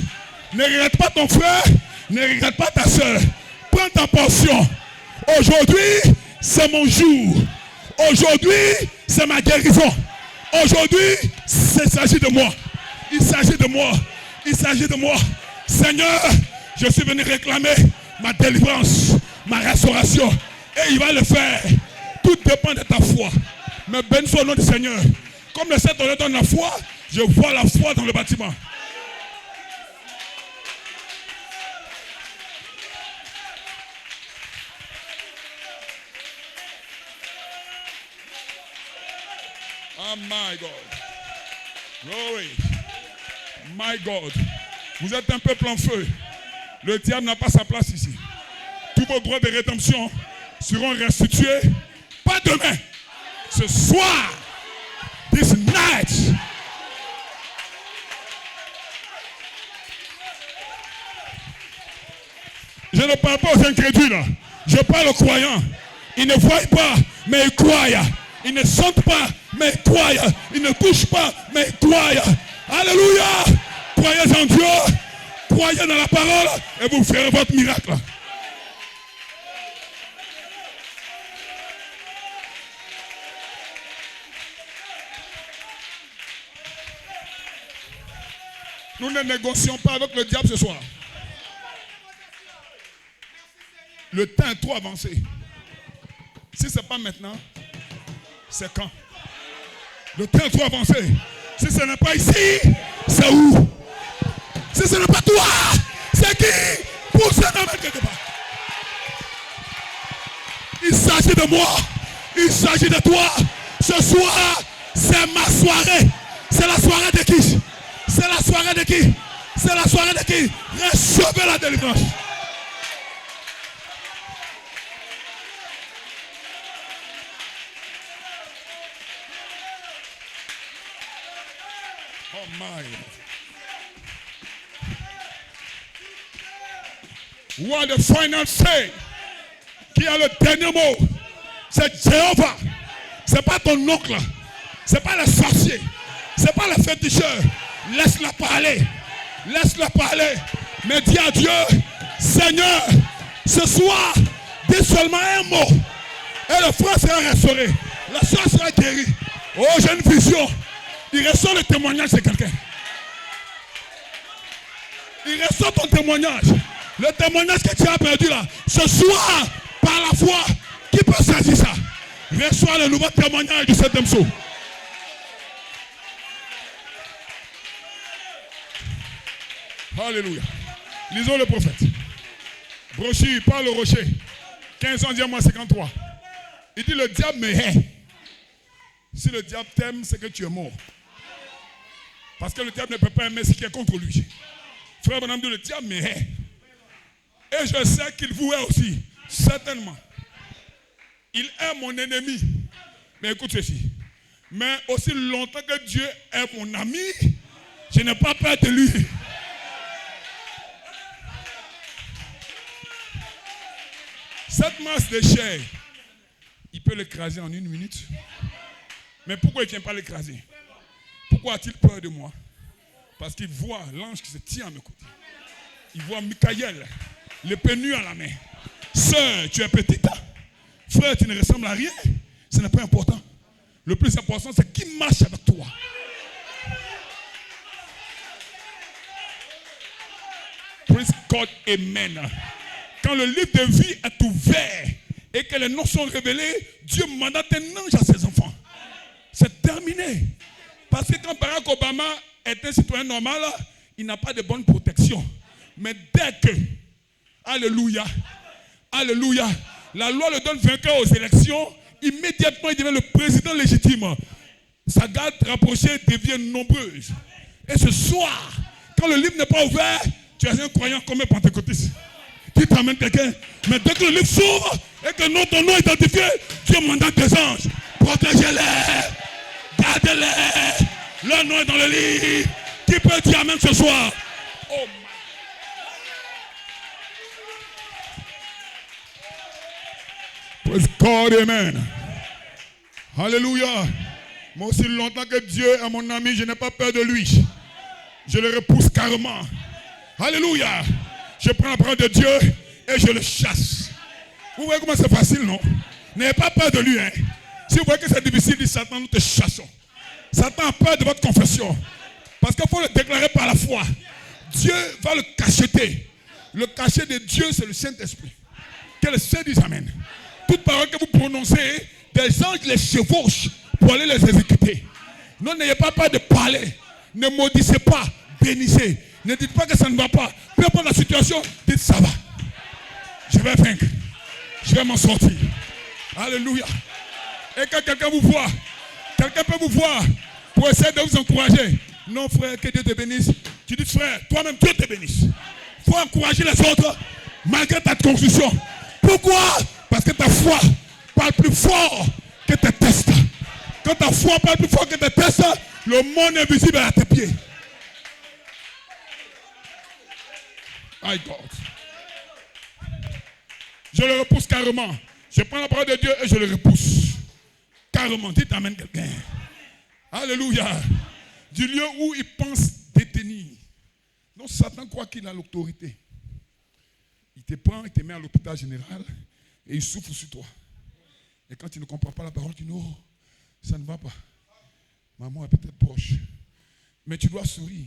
Ne regrette pas ton frère, ne regrette pas ta soeur. Prends ta portion. Aujourd'hui, c'est mon jour. Aujourd'hui, c'est ma guérison. Aujourd'hui, il s'agit de moi. Il s'agit de moi. Il s'agit de moi. Seigneur, je suis venu réclamer ma délivrance, ma restauration. Et il va le faire. Tout dépend de ta foi. Mais béni soit le nom du Seigneur. Comme le Seigneur donne la foi, je vois la foi dans le bâtiment. Oh my God. Glory. My God. Vous êtes un peuple en feu. Le diable n'a pas sa place ici. Tous vos droits de rédemption seront restitués. Pas demain. Ce soir. This night. Je ne parle pas aux incrédules. Je parle aux croyants. Ils ne voient pas, mais ils croient. Ils ne sentent pas, mais ils croient. Ils ne touchent pas, mais ils croient. Alléluia. Croyez en Dieu. Croyez dans la parole et vous ferez votre miracle. Nous ne négocions pas avec le diable ce soir. Le temps est trop avancé. Si ce n'est pas maintenant, c'est quand? Le temps est trop avancé. Si ce n'est pas ici, c'est où? Si ce n'est pas toi, c'est qui? Pousse la main quelque part. Il s'agit de moi. Il s'agit de toi. Ce soir, c'est ma soirée. C'est la soirée de qui? C'est la soirée de qui? C'est la soirée de qui? Recevez la délivrance. Oh my. What the final say? Qui a le dernier mot? C'est Jéhovah. C'est pas ton oncle. C'est pas le sorcier. C'est pas le féticheur. Laisse-la parler. Laisse-la parler. Mais dis à Dieu, Seigneur, ce soir, dis seulement un mot. Et le frère sera restauré. La soeur sera guérie. Oh, j'ai une vision. Il ressort le témoignage de quelqu'un. Il ressort ton témoignage. Le témoignage que tu as perdu là. Ce soir, par la foi, qui peut saisir ça? Reçois le nouveau témoignage du 7e saut. Alléluia. Lisons le prophète. Brochure, parle au rocher. 15-53. Il dit le diable me hait. Si le diable t'aime, c'est que tu es mort. Parce que le diable ne peut pas aimer ce qui est contre lui. Frère Branham dit le diable me hait. Et je sais qu'il vous hait aussi. Certainement. Il est mon ennemi. Mais écoute ceci. Mais aussi longtemps que Dieu est mon ami, je n'ai pas peur de lui. Cette masse de chair, il peut l'écraser en 1 minute. Mais pourquoi il ne vient pas l'écraser? Pourquoi a-t-il peur de moi? Parce qu'il voit l'ange qui se tient à mes côtés. Il voit Michael, l'épée nue à la main. Sœur, tu es petite. Frère, tu ne ressembles à rien. Ce n'est pas important. Le plus important, c'est qui marche avec toi. Praise God, amen. Quand le livre de vie est ouvert et que les noms sont révélés, Dieu mandate un ange à ses enfants. C'est terminé. Parce que quand Barack Obama est un citoyen normal, il n'a pas de bonne protection. Mais dès que, alléluia, alléluia, la loi le donne vainqueur aux élections, immédiatement il devient le président légitime. Sa garde rapprochée devient nombreuse. Et ce soir, quand le livre n'est pas ouvert, tu es un croyant comme un pentecôtiste. Tu t'amènes quelqu'un, mais dès que le livre s'ouvre et que ton nom est identifié, Dieu mandate des anges. Protégez-les, gardez-les. Leur nom est dans le livre. Qui peut dire amen ce soir? Oh my. Praise God, amen. Alléluia. Moi aussi longtemps que Dieu est mon ami, je n'ai pas peur de lui. Je le repousse carrément. Alléluia. Je prends la parole de Dieu et je le chasse. Vous voyez comment c'est facile, non? N'ayez pas peur de lui. Hein? Si vous voyez que c'est difficile, dit Satan, nous te chassons. Satan a peur de votre confession. Parce qu'il faut le déclarer par la foi. Dieu va le cacheter. Le cachet de Dieu, c'est le Saint-Esprit. Que le Saint dise Amen. Toute parole que vous prononcez, des anges les chevauchent pour aller les exécuter. Non, n'ayez pas peur de parler. Ne maudissez pas, bénissez. Ne dites pas que ça ne va pas. Peu importe la situation, dites ça va. Je vais vaincre. Je vais m'en sortir. Alléluia. Et quand quelqu'un vous voit, quelqu'un peut vous voir pour essayer de vous encourager. Non, frère, que Dieu te bénisse. Tu dis, frère, toi-même, Dieu te bénisse. Il faut encourager les autres malgré ta confusion. Pourquoi? Parce que ta foi parle plus fort que tes tests. Quand ta foi parle plus fort que tes tests, le monde est visible à tes pieds. My God. Je le repousse carrément. Je prends la parole de Dieu et je le repousse. Carrément. Dites Amen quelqu'un. Alléluia. Du lieu où il pense détenir. Donc Satan croit qu'il a l'autorité. Il te prend, il te met à l'hôpital général et il souffle sur toi. Et quand tu ne comprends pas la parole, tu dis non, ça ne va pas. Maman est peut-être proche. Mais tu dois sourire.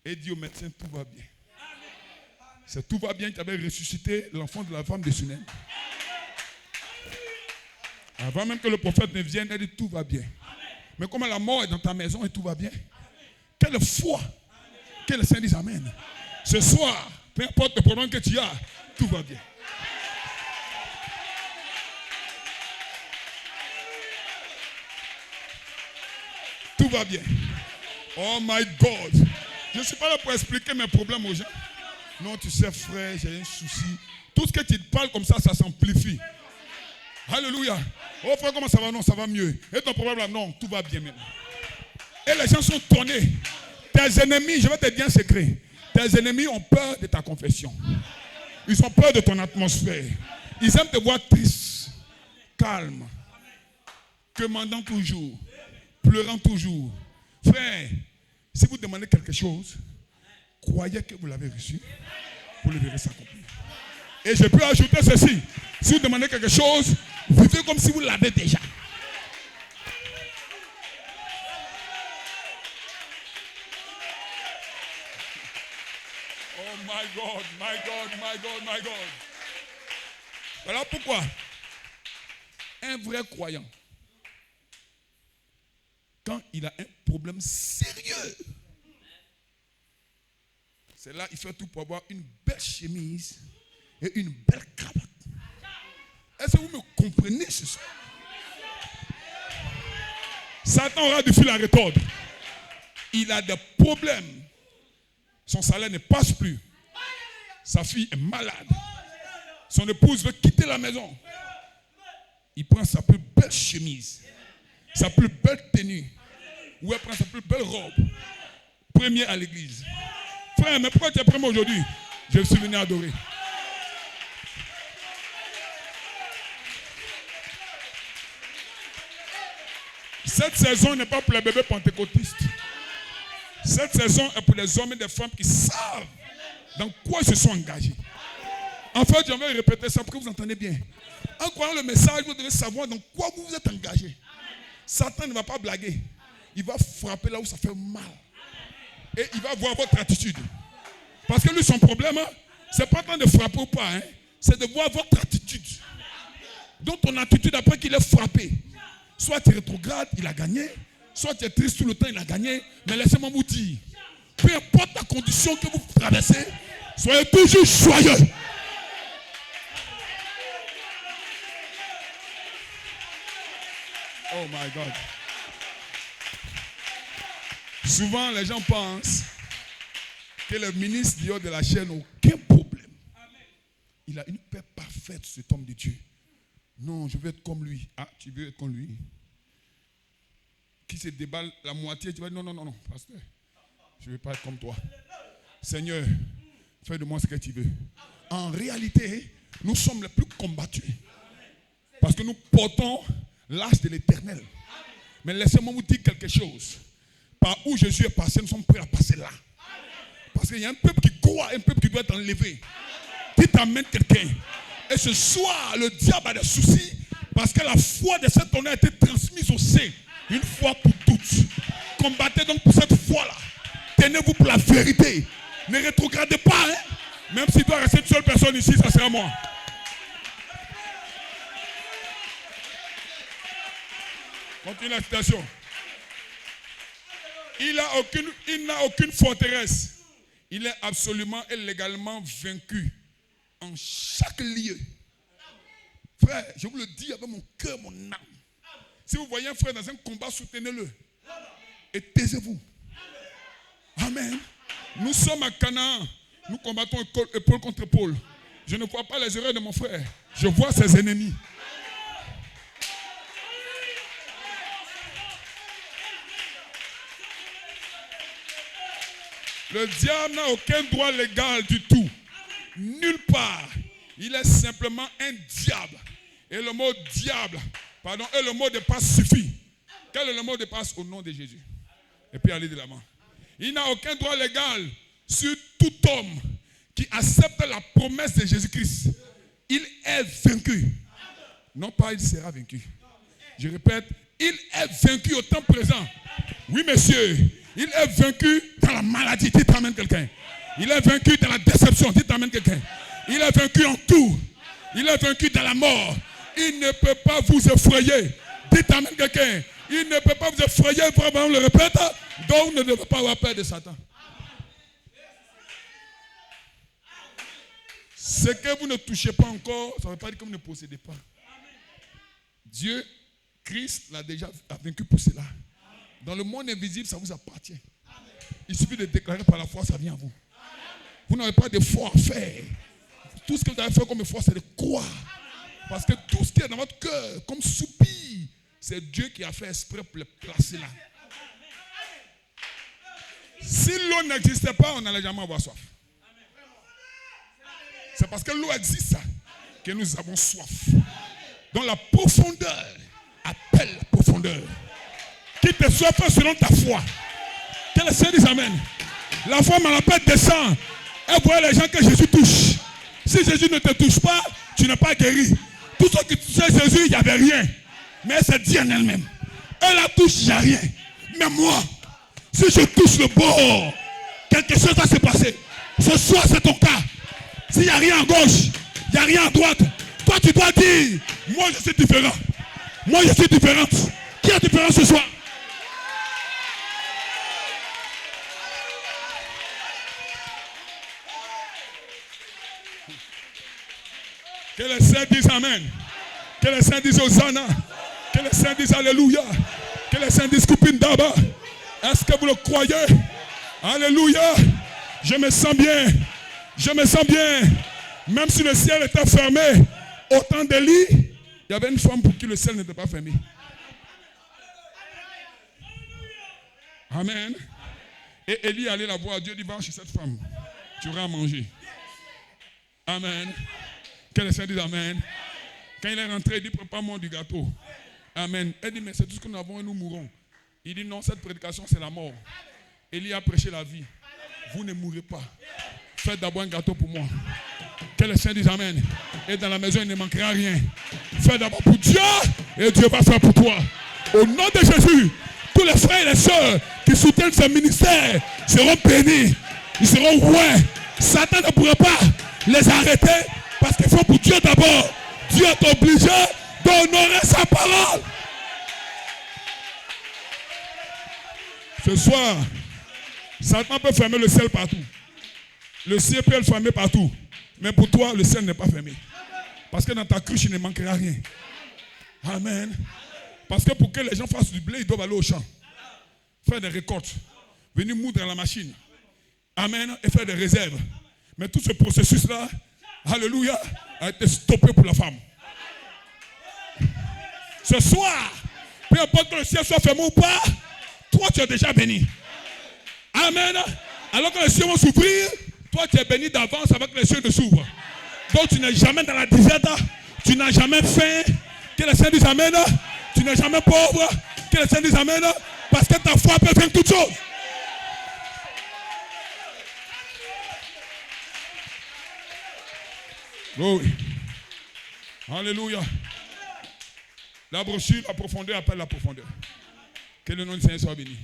Et dire au médecin, tout va bien. C'est tout va bien, tu avais ressuscité l'enfant de la femme de Sunem. Avant même que le prophète ne vienne, elle dit tout va bien. Mais comme la mort est dans ta maison et tout va bien, quelle foi que le Saint dise Amen. Ce soir, peu importe le problème que tu as, tout va bien. Tout va bien. Oh my God. Je ne suis pas là pour expliquer mes problèmes aux gens. Non, tu sais, frère, j'ai un souci. Tout ce que tu parles comme ça, ça s'amplifie. Alléluia. Oh frère, comment ça va? Non, ça va mieux. Et ton problème là? Non, tout va bien même. Et les gens sont tournés. Tes ennemis, je vais te dire un secret. Tes ennemis ont peur de ta confession. Ils ont peur de ton atmosphère. Ils aiment te voir triste, calme, commandant toujours, pleurant toujours. Frère, si vous demandez quelque chose, croyez que vous l'avez reçu, vous le verrez s'accomplir. Et je peux ajouter ceci. Si vous demandez quelque chose, vivez comme si vous l'avez déjà. Oh my God, my God, my God, my God. Voilà pourquoi un vrai croyant, quand il a un problème sérieux, c'est là qu'il fait tout pour avoir une belle chemise et une belle cravate. Est-ce que vous me comprenez ce soir? Satan aura du fil à retordre. Il a des problèmes. Son salaire ne passe plus. Sa fille est malade. Son épouse veut quitter la maison. Il prend sa plus belle chemise, sa plus belle tenue, ou elle prend sa plus belle robe. Premier à l'église. Frère, mais pourquoi tu es premier aujourd'hui? Je suis venu adorer. Cette saison n'est pas pour les bébés pentecôtistes. Cette saison est pour les hommes et les femmes qui savent dans quoi ils se sont engagés. En fait, j'aimerais répéter ça pour que vous entendez bien. En croyant le message, vous devez savoir dans quoi vous vous êtes engagé. Satan ne va pas blaguer. Il va frapper là où ça fait mal. Et il va voir votre attitude. Parce que lui, son problème, c'est pas tant de frapper ou pas. C'est de voir votre attitude. Donc ton attitude après qu'il est frappé. Soit tu es rétrograde, il a gagné. Soit tu es triste tout le temps, il a gagné. Mais laissez-moi vous dire. Peu importe la condition que vous traversez, soyez toujours joyeux. Oh my God. Souvent, les gens pensent que le ministre du haut de la chaîne n'a aucun problème. Il a une paix parfaite, cet homme de Dieu. Non, je veux être comme lui. Ah, tu veux être comme lui? Qui se déballe la moitié, tu vas dire non, pasteur. Je ne veux pas être comme toi. Seigneur, fais de moi ce que tu veux. En réalité, nous sommes les plus combattus. Parce que nous portons l'âge de l'éternel. Mais laissez-moi vous dire quelque chose. Par où Jésus est passé, nous sommes prêts à passer là. Parce qu'il y a un peuple qui croit, un peuple qui doit être enlevé. Qui t'amène quelqu'un. Et ce soir, le diable a des soucis. Parce que la foi de cet homme a été transmise au sein. Une fois pour toutes. Combattez donc pour cette foi-là. Tenez-vous pour la vérité. doit rester une seule personne ici, ça sera moi. Continue la citation. Il n'a aucune forteresse. Il est absolument et légalement vaincu en chaque lieu. Frère, je vous le dis avec mon cœur, mon âme. Si vous voyez un frère dans un combat, soutenez-le. Et taisez-vous. Amen. Nous sommes à Canaan. Nous combattons épaule contre épaule. Je ne vois pas les erreurs de mon frère. Je vois ses ennemis. Le diable n'a aucun droit légal du tout. Nulle part. Il est simplement un diable. Et le mot diable, et le mot de passe suffit. Quel est le mot de passe au nom de Jésus? Et puis allez de l'avant. Il n'a aucun droit légal sur tout homme qui accepte la promesse de Jésus-Christ. Il est vaincu. Non pas il sera vaincu. Je répète, il est vaincu au temps présent. Oui, monsieur. Il est vaincu dans la maladie. Dites amen quelqu'un. Il est vaincu dans la déception. Dites amen quelqu'un. Il est vaincu en tout. Il est vaincu dans la mort. Il ne peut pas vous effrayer. Dites amen quelqu'un. Il ne peut pas vous effrayer. Vraiment, on le répète. Donc, ne devez pas avoir peur de Satan. Ce que vous ne touchez pas encore, ça ne veut pas dire que vous ne possédez pas. Dieu, Christ, l'a déjà vaincu pour cela. Dans le monde invisible, ça vous appartient. Il suffit de déclarer par la foi, ça vient à vous. Vous n'avez pas de foi à faire. Tout ce que vous avez fait comme effort, c'est de croire. Parce que tout ce qui est dans votre cœur, comme soupir, c'est Dieu qui a fait exprès pour le placer là. Si l'eau n'existait pas, on n'allait jamais avoir soif. C'est parce que l'eau existe que nous avons soif. Donc la profondeur appelle la profondeur. Qui te soif selon ta foi. Que le Seigneur dise amen. La foi m'en appelle descend. Et voyez les gens que Jésus touche. Si Jésus ne te touche pas, tu n'es pas guéri. Tous ceux qui touchaient Jésus, il n'y avait rien. Mais elle s'est dit en elle-même. Elle la touche, il n'y a rien. Mais moi, si je touche le bord, quelque chose va se passer. Ce soir, c'est ton cas. S'il n'y a rien à gauche, il n'y a rien à droite, toi tu dois dire, moi je suis différent. Moi je suis différente. Qui est différent ce soir? Que les saints disent amen. Que les saints disent Hosanna. Que les saints disent alléluia. Que les saints disent Kupindaba. Est-ce que vous le croyez? Alléluia. Je me sens bien. Je me sens bien. Même si le ciel était fermé, au temps d'Élie, il y avait une femme pour qui le ciel n'était pas fermé. Amen. Et Élie allait la voir. Dieu dit, va chez cette femme. Tu auras à manger. Amen. Que le Seigneur dise amen. Quand il est rentré, il dit, prépare-moi du gâteau. Amen. Elle dit, mais c'est tout ce que nous avons et nous mourrons. Il dit, non, cette prédication, c'est la mort. Élie a prêché la vie. Vous ne mourrez pas. Faites d'abord un gâteau pour moi. Que le Seigneur dise amen. Et dans la maison, il ne manquera rien. Fais d'abord pour Dieu et Dieu va faire pour toi. Au nom de Jésus, tous les frères et les sœurs qui soutiennent ce ministère seront bénis. Ils seront ouins. Satan ne pourra pas les arrêter parce qu'ils font pour Dieu d'abord. Dieu est obligé d'honorer sa parole. Ce soir, Satan peut fermer le ciel partout. Le ciel peut le fermer partout. Mais pour toi, le ciel n'est pas fermé. Parce que dans ta cruche, il ne manquera rien. Amen. Parce que pour que les gens fassent du blé, ils doivent aller au champ. Faire des récoltes. Venir moudre à la machine. Amen. Et faire des réserves. Mais tout ce processus-là, alléluia, a été stoppé pour la femme. Ce soir, peu importe que le ciel soit fermé ou pas, toi tu es déjà béni. Amen. Alors que les cieux vont s'ouvrir, toi tu es béni d'avance avec que les cieux ne s'ouvrent. Donc tu n'es jamais dans la disette, tu n'as jamais faim. Que les saints disent amen. Tu n'es jamais pauvre. Que les saints disent amen. Parce que ta foi peut faire toutes choses. Glory. Alléluia. La brochure, la profondeur appelle la profondeur. Que le nom du Seigneur soit béni.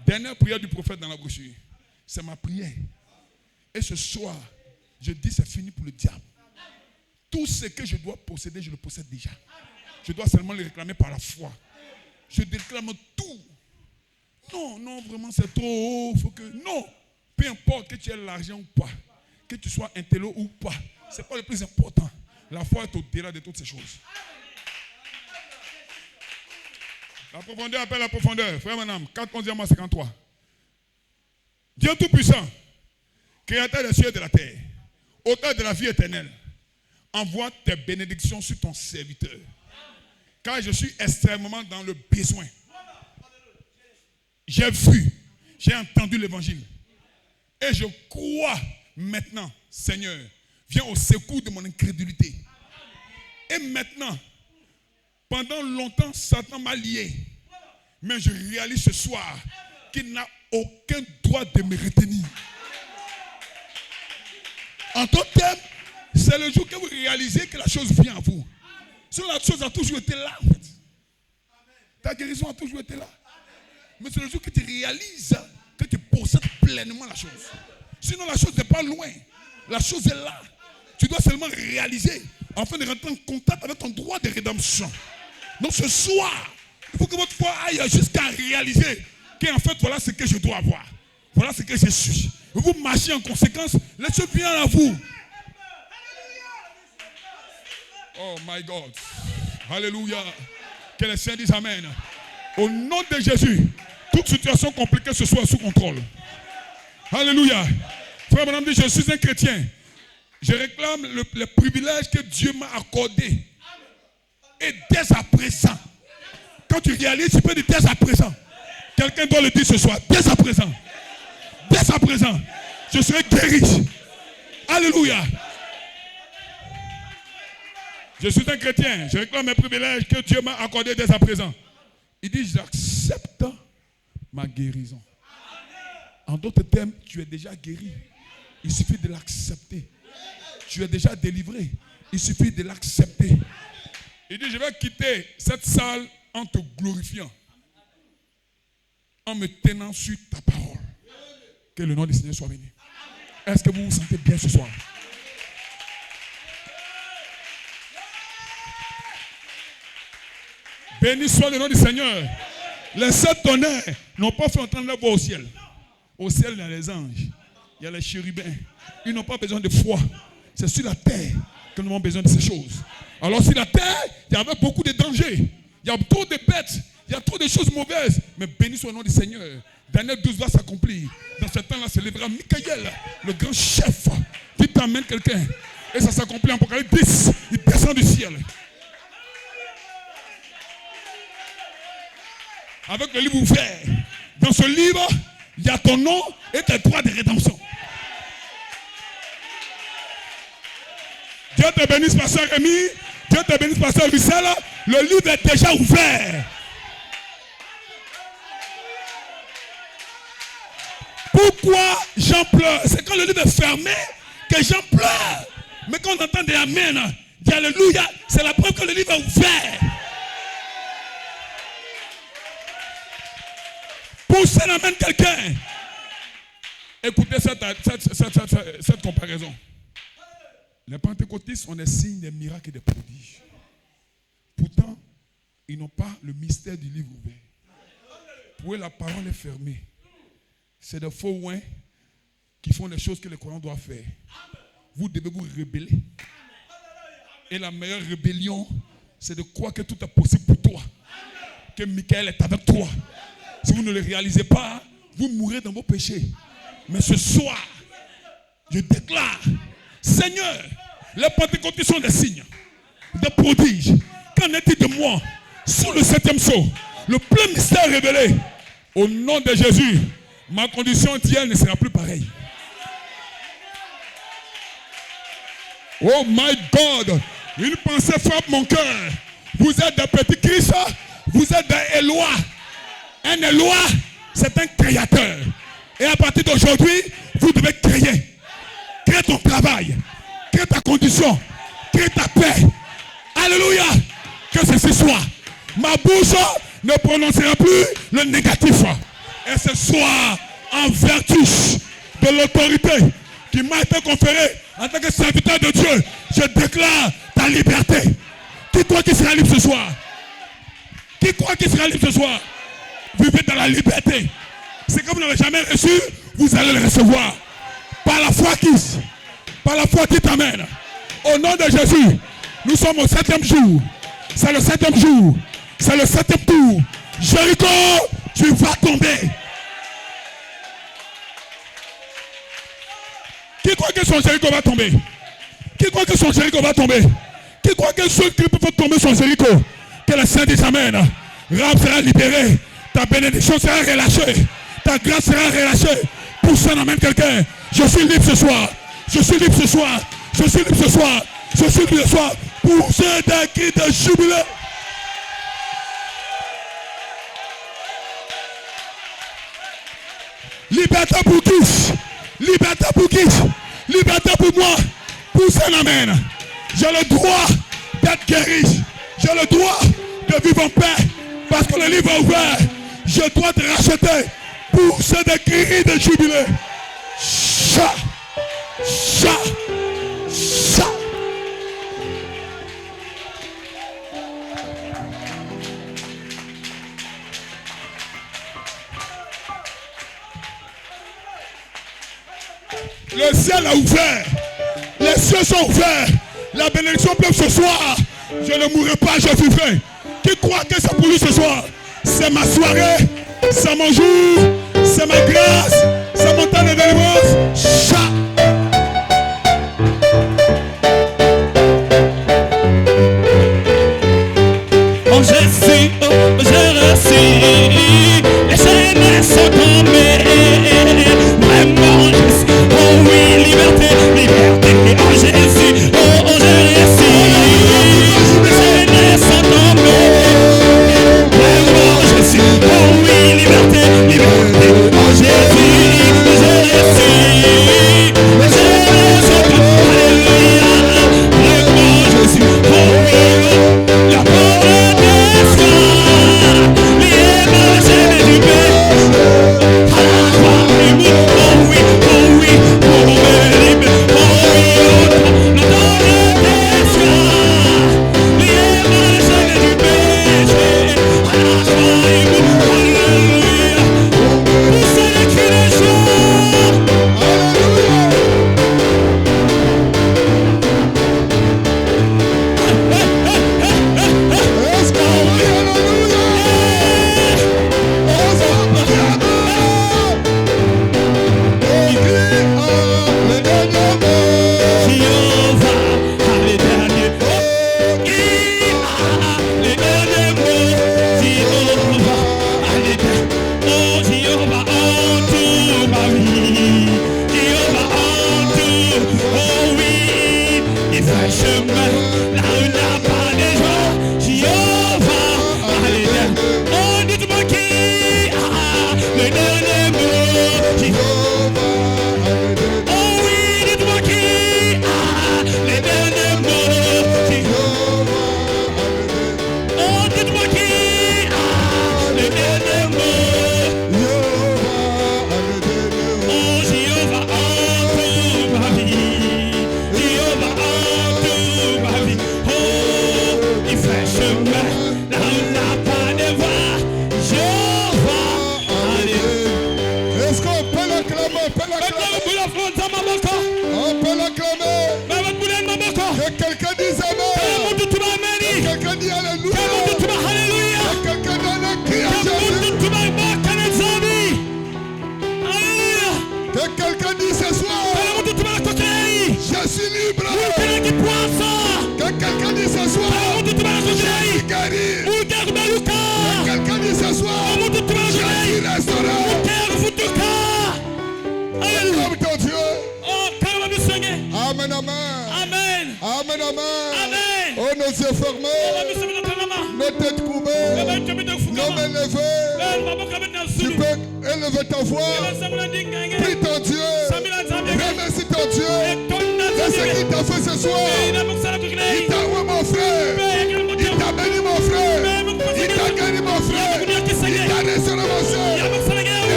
Dernière prière du prophète dans la brochure. C'est ma prière. Et ce soir, Je dis c'est fini pour le diable. Tout ce que je dois posséder, je le possède déjà. Je dois seulement le réclamer par la foi. Je déclame tout. Non, vraiment c'est trop haut. Faut que... Non, peu importe que tu aies l'argent ou pas, que tu sois intello ou pas, c'est pas le plus important. La foi est au-delà de toutes ces choses. La profondeur appelle la profondeur. Frère Manam, 4-11-53. Dieu Tout-Puissant, Créateur des cieux et de la terre, Auteur de la vie éternelle, envoie tes bénédictions sur ton serviteur. Car je suis extrêmement dans le besoin. J'ai vu, j'ai entendu l'évangile. Et je crois maintenant, Seigneur, viens au secours de mon incrédulité. Et maintenant, pendant longtemps, Satan m'a lié. Mais je réalise ce soir qu'il n'a aucun droit de me retenir. En tout terme, c'est le jour que vous réalisez que la chose vient à vous. Sinon, la chose a toujours été là, en fait. Ta guérison a toujours été là. Mais c'est le jour que tu réalises que tu possèdes pleinement la chose. Sinon, la chose n'est pas loin. La chose est là. Tu dois seulement réaliser afin de rentrer en contact avec ton droit de rédemption. Donc ce soir, il faut que votre foi aille jusqu'à réaliser qu'en fait, voilà ce que je dois avoir. Voilà ce que je suis. Vous marchez en conséquence, laissez bien à vous. Oh my God. Alléluia. Que les saints disent Amen. Au nom de Jésus, toute situation compliquée ce soit sous contrôle. Alléluia. Frère, madame dit, je suis un chrétien. Je réclame le privilège que Dieu m'a accordé. Et dès à présent, quand tu réalises, tu peux dire dès à présent. Quelqu'un doit le dire ce soir. Dès à présent. Dès à présent. Je serai guéri. Alléluia. Je suis un chrétien. Je réclame mes privilèges que Dieu m'a accordé dès à présent. Il dit, j'accepte ma guérison. En d'autres termes, tu es déjà guéri. Il suffit de l'accepter. Tu es déjà délivré. Il suffit de l'accepter. Il dit, je vais quitter cette salle en te glorifiant. En me tenant sur ta parole. Que le nom du Seigneur soit béni. Est-ce que vous vous sentez bien ce soir? Béni soit le nom du Seigneur. Les sept tonnerres n'ont pas fait entendre leur voix au ciel. Au ciel, il y a les anges. Il y a les chérubins. Ils n'ont pas besoin de foi. C'est sur la terre que nous avons besoin de ces choses. Alors sur la terre, il y avait beaucoup de dangers. Il y a trop de bêtes. Il y a trop de choses mauvaises. Mais béni soit le nom du Seigneur. Daniel 12 va s'accomplir. Dans ce temps-là, se lèvera Michael, le grand chef, qui t'amène quelqu'un. Et ça s'accomplit en Apocalypse 10. Il descend du ciel. Avec le livre ouvert. Dans ce livre, il y a ton nom et tes droits de rédemption. Dieu te bénisse, pasteur Rémi. Dieu te bénisse, pasteur Lucelle. Le livre est déjà ouvert. Pourquoi Jean pleure? C'est quand le livre est fermé que Jean pleure. Mais quand on entend des Amen, dit Alléluia, c'est la preuve que le livre est ouvert. Poussez la main de quelqu'un. Écoutez cette comparaison. Les pentecôtistes ont des signes, des miracles et des prodiges. Pourtant, ils n'ont pas le mystère du livre ouvert. Pour eux, la parole est fermée. C'est des faux ouins qui font les choses que les croyants doivent faire. Vous devez vous rebeller. Et la meilleure rébellion, c'est de croire que tout est possible pour toi. Que Michael est avec toi. Si vous ne le réalisez pas, vous mourrez dans vos péchés. Mais ce soir, je déclare, Seigneur, les pentecôtistes sont des signes, des prodiges. Qu'en est-il de moi? Sous le 7e sceau, le plein mystère révélé. Au nom de Jésus, ma condition d'hier ne sera plus pareille. Oh my God, une pensée frappe mon cœur. Vous êtes des petits Christ, vous êtes des Éloi. Un Éloi, c'est un créateur. Et à partir d'aujourd'hui, vous devez créer. Crée ton travail. Crée ta condition. Crée ta paix. Alléluia. Que ceci soit. Ma bouche ne prononcera plus le négatif. Et ce soir, en vertu de l'autorité qui m'a été conférée en tant que serviteur de Dieu, je déclare ta liberté. Qui croit qu'il sera libre ce soir? Qui croit qu'il sera libre ce soir? Vivez dans la liberté. C'est que vous n'avez jamais reçu, vous allez le recevoir. Par la foi qui t'amène. Au nom de Jésus, nous sommes au 7e jour. C'est le 7e jour. C'est le 7e tour. Jéricho, tu vas tomber. Qui croit que son Jéricho va tomber? Qui croit que son Jéricho va tomber? Qui croit que ceux qui peuvent tomber son Jéricho? Que le Saint des Amène. Rab sera libéré. Ta bénédiction sera relâchée. Ta grâce sera relâchée. Pour ça, amène quelqu'un. Je suis libre ce soir. Je suis libre ce soir. Je suis libre ce soir. Je suis libre ce soir. Pour ceux qui de jubilé. Liberté pour tous. Liberté pour qui? Liberté pour moi. Pour ça, amène. J'ai le droit d'être guéri. J'ai le droit de vivre en paix. Parce que le livre est ouvert. Je dois te racheter pour ce cris de jubilé. Cha, cha, cha. Le ciel est ouvert. Les cieux sont ouverts. La bénédiction pleut ce soir. Je ne mourrai pas, je vivrai. Qui croit que c'est pour lui ce soir? C'est ma soirée, c'est mon jour, c'est ma grâce, c'est mon temps de délivrance. Oh Jésus, oh j'ai reçu, les chaînes sont tombées. Vraiment Jésus, oh oui, liberté, liberté. Oh Jésus, oh j'ai reçu, les chaînes sont tombées. Vraiment Jésus, oh oui, liberté, liberté. Oh Jésus, j'ai reçu, les chaînes sont tombées. Alléluia, vraiment Jésus, oh oui, la parole des soins, l'image du Père. Oh oui, oh oui, oh oui, oh oui, la parole des soins, l'image du péché. Alléluia, poussez les cris de joie.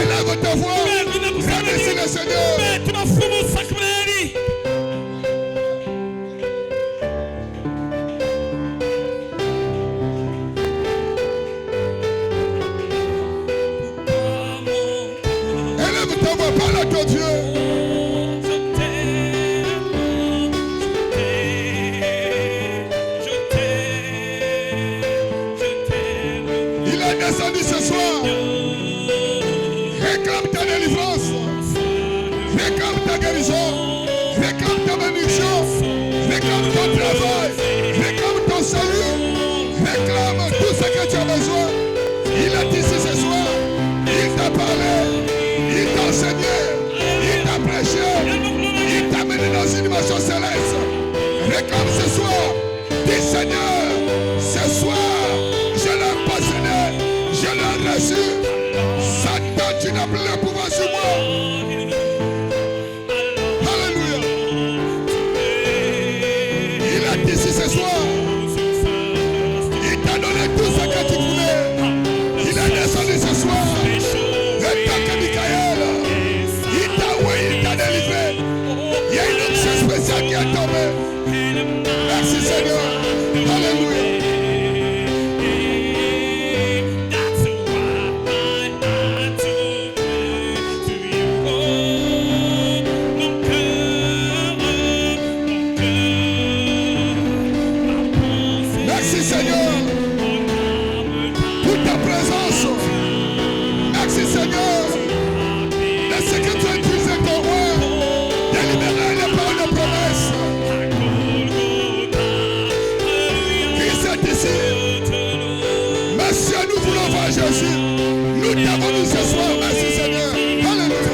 Élève ta voix. Remercie le Seigneur. est descendu ce soir. Réclame ta délivrance. Réclame ta guérison. Réclame ta bénédiction. Réclame ton travail. Réclame ton salut. Réclame tout ce que tu as besoin. Il est ici ce soir. Il t'a parlé. Il t'a enseigné. Il t'a prêché. Il t'a mené dans une dimension céleste. Réclame ce soir. Dis Seigneur, ce soir, je l'ai passionné. Je l'ai reçu. Satan, tu n'as plus le pouvoir sur moi. Alléluia. Il est ici ce soir. Il t'a donné tout ce que tu voulais. Il est descendu ce soir. Le temps que Michael, il t'a oué, il t'a délivré. Il y a une onction spéciale qui est tombée. Merci Seigneur. Alléluia. Merci Seigneur pour ta présence. Merci Seigneur de ce que tu as utilisé ton roi de libérer les paroles de promesse. Qui c'est ici? Merci à nous voulons voir Jésus. Nous t'avons vu ce soir. Merci Seigneur. Alléluia.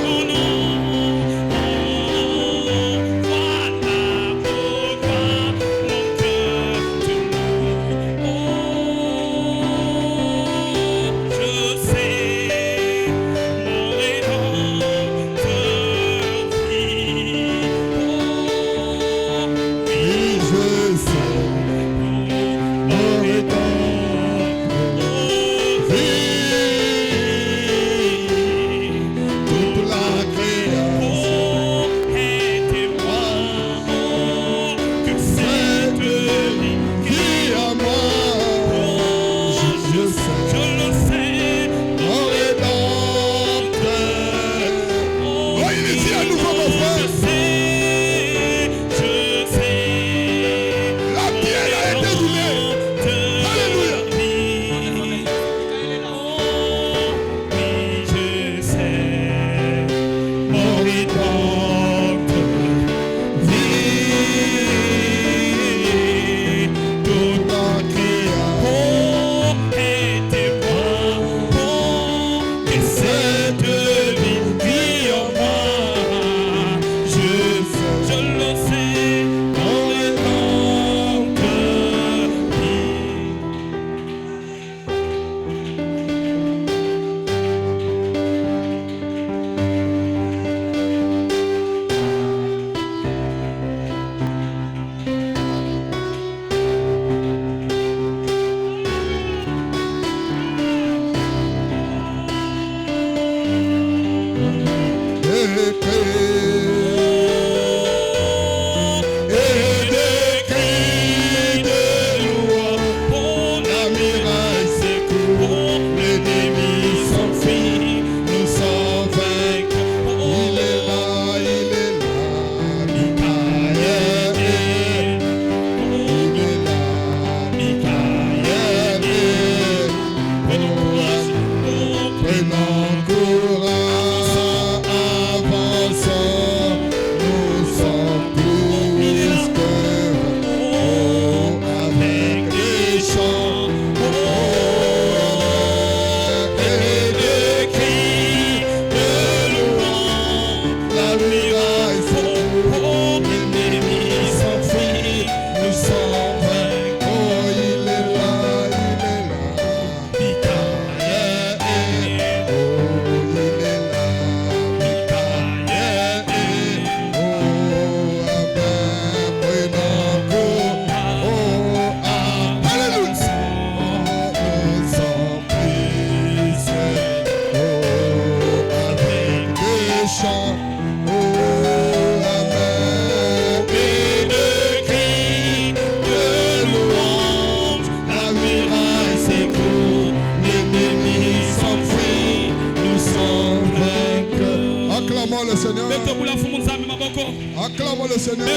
Acclamons le Seigneur.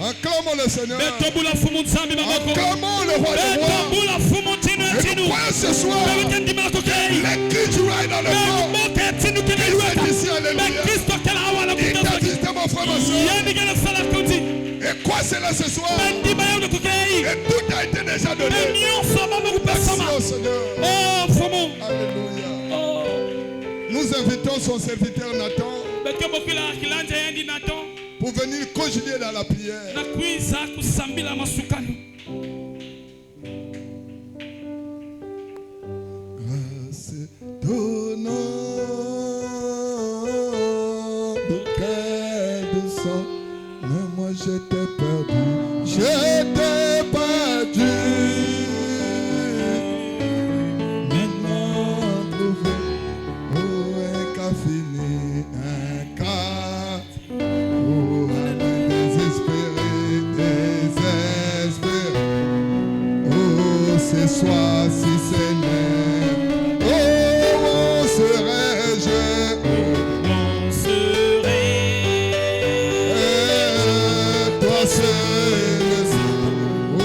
Acclamons le Seigneur. Acclamons le roi des rois. Et nous croyons ce soir, les Christ right dans le corps. Il est ici, alléluia. Il t'a visité, mon frère, ma soeur. Et quoi cela ce soir? Et tout a été déjà donné. Merci au Seigneur. Alléluia. Nous invitons son serviteur Nathan pour venir conjuguer dans la prière. Grâce ton nom, quel sang, mais moi je t'ai perdu, je t'ai perdu. Maintenant trouvé, oh un cas fini, un cas, oh un désespéré, désespéré. Oh ce soir si Seigneur, oh où serais-je? Toi seul, oh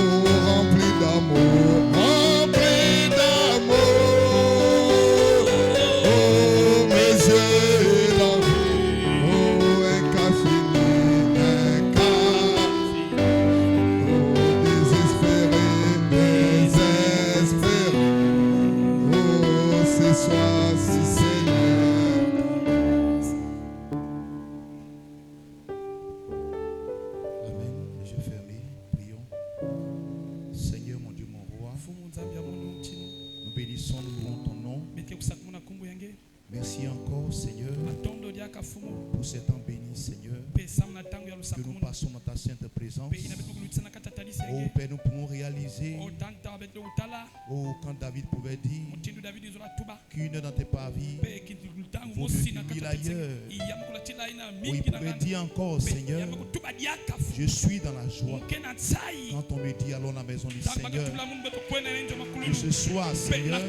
rempli d'amour, rempli d'amour. Oh mes yeux l'envie, oh un cas fini, un cas, oh désespéré, désespéré. Oh ce soir si Seigneur. Amen. Les yeux fermés, prions. Seigneur mon Dieu, mon roi, nous bénissons, nous louons ton nom. Merci encore, Seigneur, pour ce temps béni, Seigneur, que nous passons dans ta sainte présence. Oh Père, nous pouvons réaliser, oh quand David pouvait dire qu'une dans tes parvis vaut mieux qu'une mille ailleurs. Oh, il pouvait dire encore, Seigneur, je suis dans la joie quand on me dit allons à la maison du Seigneur. Que ce soit, Seigneur,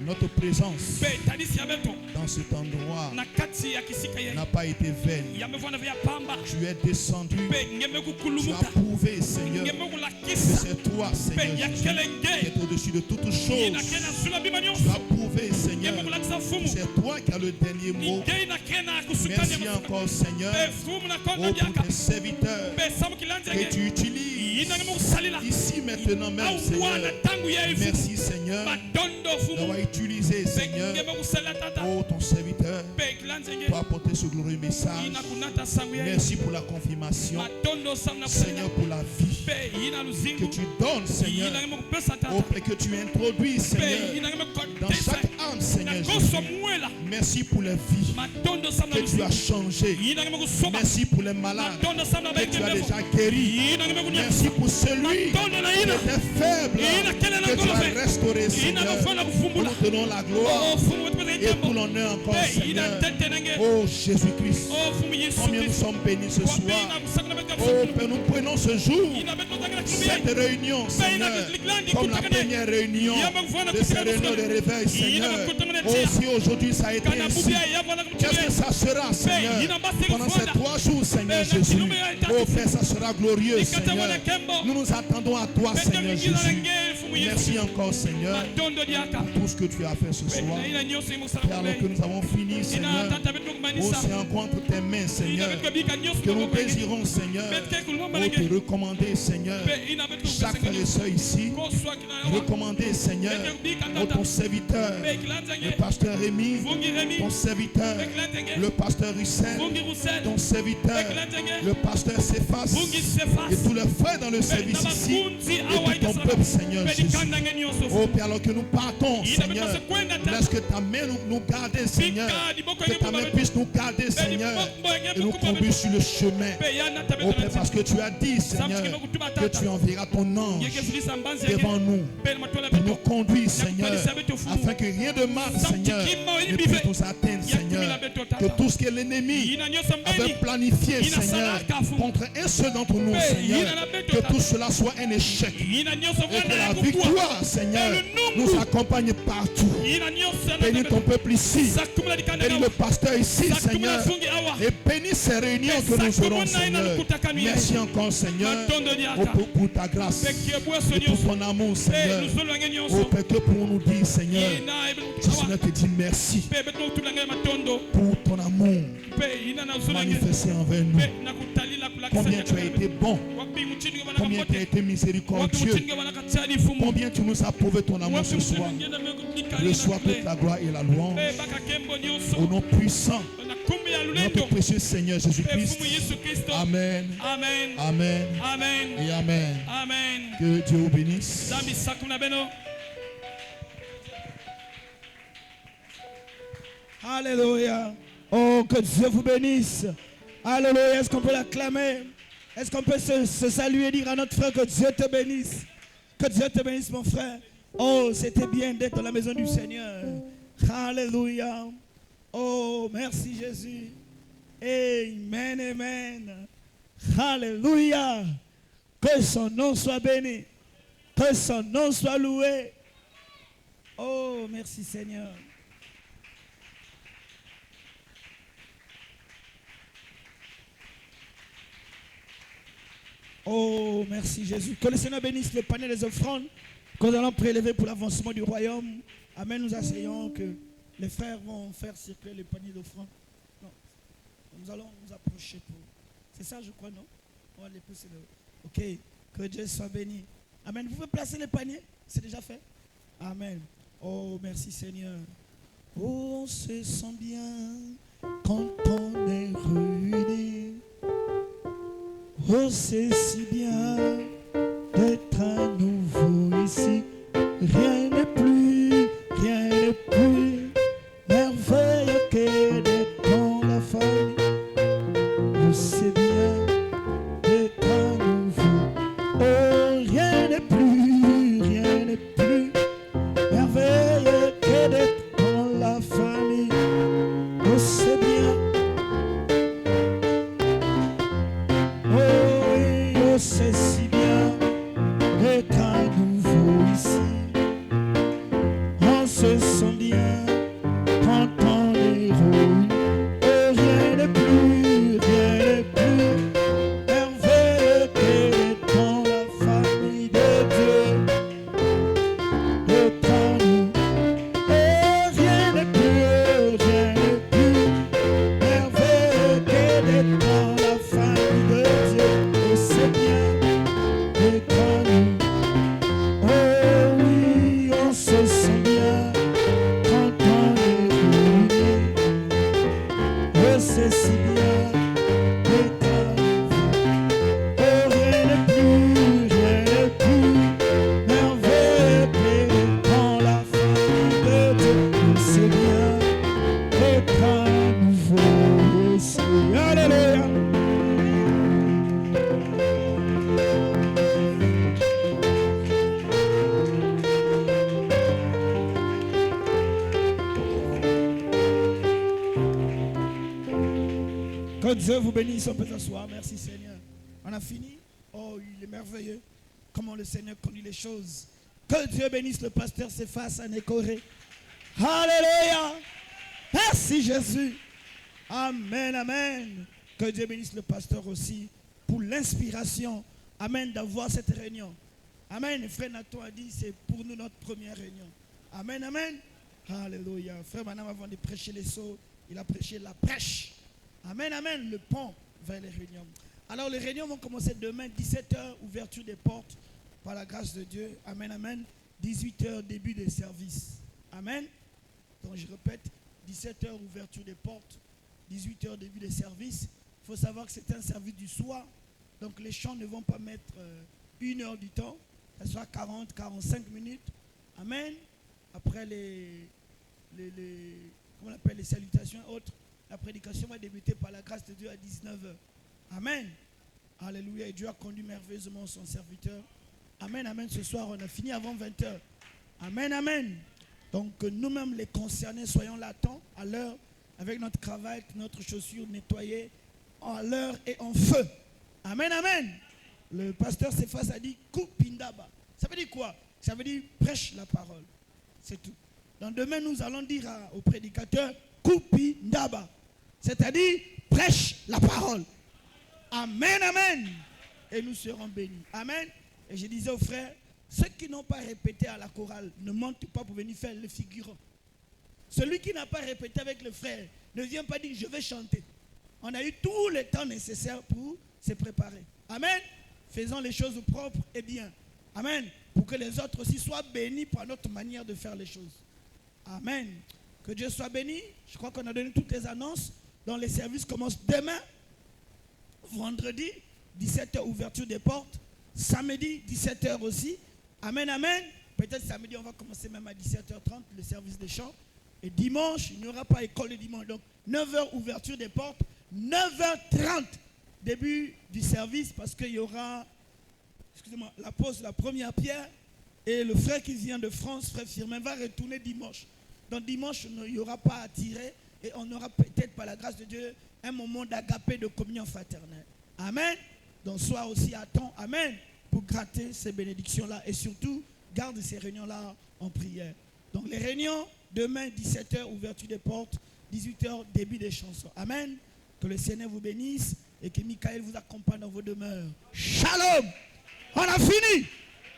notre présence dans cet endroit n'a pas été vaine. Tu es descendu, tu as prouvé, Seigneur, que c'est toi, Seigneur Jésus, qui est au-dessus de toutes choses. Tu as prouvé, Seigneur, que c'est toi qui as le dernier mot. Merci encore, Seigneur, oh, pour tes serviteurs que tu utilises ici maintenant même, Seigneur. Merci, Seigneur, d'avoir utilisé, Seigneur, oh, ton serviteur pour apporter ce glorieux message. Merci pour la confirmation, Seigneur, pour la vie que tu donnes, Seigneur, oh, et que tu introduis, Seigneur, dans chaque âme, Seigneur Jésus. Merci pour les vies que tu as changées. Merci pour les malades que tu as déjà guéris. Merci pour celui qui était faible que tu as restauré, Seigneur. Nous te donnons la gloire et tout l'honneur encore, Seigneur. Oh Jésus-Christ, combien nous sommes bénis ce soir. Oh Père, nous prenons ce jour, cette réunion, Seigneur, comme la première réunion de ces réunions de réveil, Seigneur. Oh, si aujourd'hui ça a été ainsi, qu'est-ce que ça sera, Seigneur, pendant ces 3 jours, Seigneur Jésus? Oh Père, ça sera glorieux, Seigneur. Nous nous attendons à toi, Seigneur Jésus. Merci encore, Seigneur, pour tout ce que tu as fait ce soir. Père, alors que nous avons fini, Seigneur, oh, c'est encore entre tes mains, Seigneur, que nous désirons, Seigneur, oh, te recommander, Seigneur, chaque frère et soeur ici, recommander, Seigneur, oh, ton serviteur, le pasteur Rémi, ton serviteur, le pasteur Russell, ton serviteur, le pasteur Cephas, et tous les frères dans le service ici, et tout ton peuple, Seigneur Jésus. Oh Père, alors que nous partons, Seigneur, laisse que ta main nous garde, Seigneur, que ta main puisse nous garder, Seigneur, et nous conduire sur le chemin. Oh Père, parce que tu as dit, Seigneur, que tu enverras ton ange devant nous, pour nous conduire, Seigneur, afin que rien de mal, Seigneur, ne puisse nous atteindre, Seigneur. Que tout ce que l'ennemi avait planifié, Seigneur, contre un seul d'entre nous, Seigneur, que tout cela soit un échec. Et que la victoire, Seigneur, nous accompagne partout. Bénis ton peuple ici. Bénis le pasteur ici, Seigneur. Et bénis ces réunions que nous aurons, Seigneur. Merci encore, Seigneur, pour ta grâce et pour ton amour, Seigneur. Père, que pour nous dire, Seigneur, Seigneur te dit merci pour ton amour manifesté envers nous. Combien tu as été bon, combien tu as été miséricordieux, combien tu nous as prouvé ton amour ce soir. Reçois toute la gloire et la louange au nom puissant de notre précieux Seigneur Jésus-Christ. Amen. Amen. Amen. Amen. Et amen. Amen. Que Dieu vous bénisse. Alléluia. Oh, que Dieu vous bénisse. Alléluia. Est-ce qu'on peut l'acclamer? Est-ce qu'on peut se saluer et dire à notre frère que Dieu te bénisse? Que Dieu te bénisse, mon frère. Oh, c'était bien d'être dans la maison du Seigneur. Alléluia. Oh, merci Jésus. Amen, amen. Alléluia. Que son nom soit béni. Que son nom soit loué. Oh, merci Seigneur. Oh, merci Jésus. Que le Seigneur bénisse le panier des offrandes que nous allons prélever pour l'avancement du royaume. Amen. Nous asseyons que les frères vont faire circuler le panier d'offrandes. Non. Nous allons nous approcher pour... C'est ça, je crois, non? On va les pousser là. Ok. Que Dieu soit béni. Amen. Vous pouvez placer les paniers? C'est déjà fait? Amen. Oh, merci Seigneur. Oh, on se sent bien quand on est réunis. Oh, c'est si bien d'être à nouveau ici. Rien n'est plus merveilleux que d'être dans la famille. Oh, c'est bien d'être à nouveau. Oh, rien n'est plus merveilleux que d'être dans la famille. Oh, c'est bien. C'est si bien d'être à nouveau ici. On se sent bien quand on est réunis. Oh, rien n'est plus merveilleux que d'être dans la famille de Dieu. D'être à nous. Oh, rien n'est plus merveilleux que d'être dans la famille de Dieu. Oh, c'est bien. Oh oui, on se sent bien quand on est réunis. Oh, c'est si bien d'être à nouveau. Oh, rien n'est plus merveilleux que dans la famille de Dieu. Oh, c'est bien d'être à nouveau ici. Alléluia. Que Dieu vous bénisse, on peut s'asseoir. Merci Seigneur. On a fini. Oh, il est merveilleux. Comment le Seigneur conduit les choses. Que Dieu bénisse le pasteur Céphas Anécoré. Alléluia. Merci Jésus. Amen, amen. Que Dieu bénisse le pasteur aussi pour l'inspiration. Amen, d'avoir cette réunion. Amen. Frère Nathan a dit, c'est pour nous notre première réunion. Amen, amen. Alléluia. Frère Manam, avant de prêcher les sceaux, il a prêché la prêche. Amen, amen, le pont vers les réunions. Alors les réunions vont commencer demain, 17h, ouverture des portes, par la grâce de Dieu. Amen, amen. 18h, début des services. Amen. Donc je répète, 17h, ouverture des portes, 18h, début des services. Il faut savoir que c'est un service du soir. Donc les chants ne vont pas mettre 1 heure du temps. Ça sera 40, 45 minutes. Amen. Après comment on appelle, les salutations et autres. La prédication va débuter par la grâce de Dieu à 19h. Amen. Alléluia. Et Dieu a conduit merveilleusement son serviteur. Amen, amen. Ce soir, on a fini avant 20h. Amen, amen. Donc, nous-mêmes, les concernés, soyons là à l'heure, avec notre cravate, notre chaussure nettoyée, à l'heure et en feu. Amen, amen. Le pasteur Céphas a dit, Kupindaba. Ça veut dire quoi? Ça veut dire prêche la parole. C'est tout. Donc demain, nous allons dire au prédicateur, Kupi Ndaba. C'est-à-dire, prêche la parole. Amen, amen. Et nous serons bénis. Amen. Et je disais aux frères, ceux qui n'ont pas répété à la chorale, ne mentent pas pour venir faire le figurant. Celui qui n'a pas répété avec le frère, ne vient pas dire, je vais chanter. On a eu tout le temps nécessaire pour se préparer. Amen. Faisons les choses propres et bien. Amen. Pour que les autres aussi soient bénis par notre manière de faire les choses. Amen. Que Dieu soit béni. Je crois qu'on a donné toutes les annonces. Donc les services commencent demain, vendredi, 17h, ouverture des portes. Samedi, 17h aussi. Amen, amen. Peut-être samedi, on va commencer même à 17h30, le service des chants. Et dimanche, il n'y aura pas école le dimanche. Donc 9h, ouverture des portes. 9h30, début du service, parce qu'il y aura, excusez-moi, la pause, la première pierre. Et le frère qui vient de France, frère Firmin, va retourner dimanche. Donc dimanche, il n'y aura pas à tirer. Et on aura peut-être, par la grâce de Dieu, un moment d'agapé, de communion fraternelle. Amen. Donc sois aussi à temps, amen, pour gratter ces bénédictions-là. Et surtout, garde ces réunions-là en prière. Donc les réunions, demain, 17h, ouverture des portes, 18h, début des chansons. Amen. Que le Seigneur vous bénisse et que Michael vous accompagne dans vos demeures. Shalom. On a fini.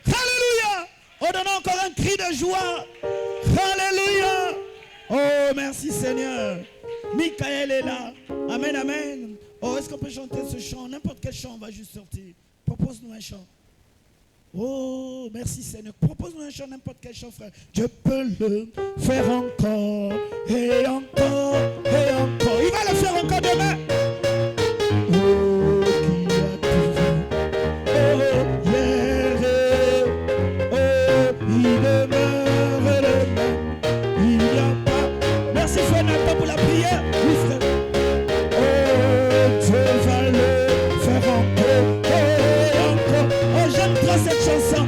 Alléluia. On donne encore un cri de joie. Alléluia. Oh, merci Seigneur. Michael est là. Amen, amen. Oh, est-ce qu'on peut chanter ce chant? N'importe quel chant, on va juste sortir. Propose-nous un chant. Oh, merci Seigneur. Propose-nous un chant, n'importe quel chant, frère. Je peux le faire encore et encore et encore. Il va le faire encore demain. Oh, qui a tout vu. Oh, hier, oh, il demeure le même. Il n'y a pas. Merci frère Nathan pour la prière. Oui, frère. Oh, Dieu va le faire encore et encore. Oh, j'aime trop cette chanson.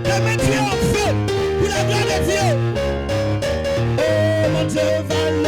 Demain tu es en feu pour la gloire de Dieu. Oh mon Dieu va le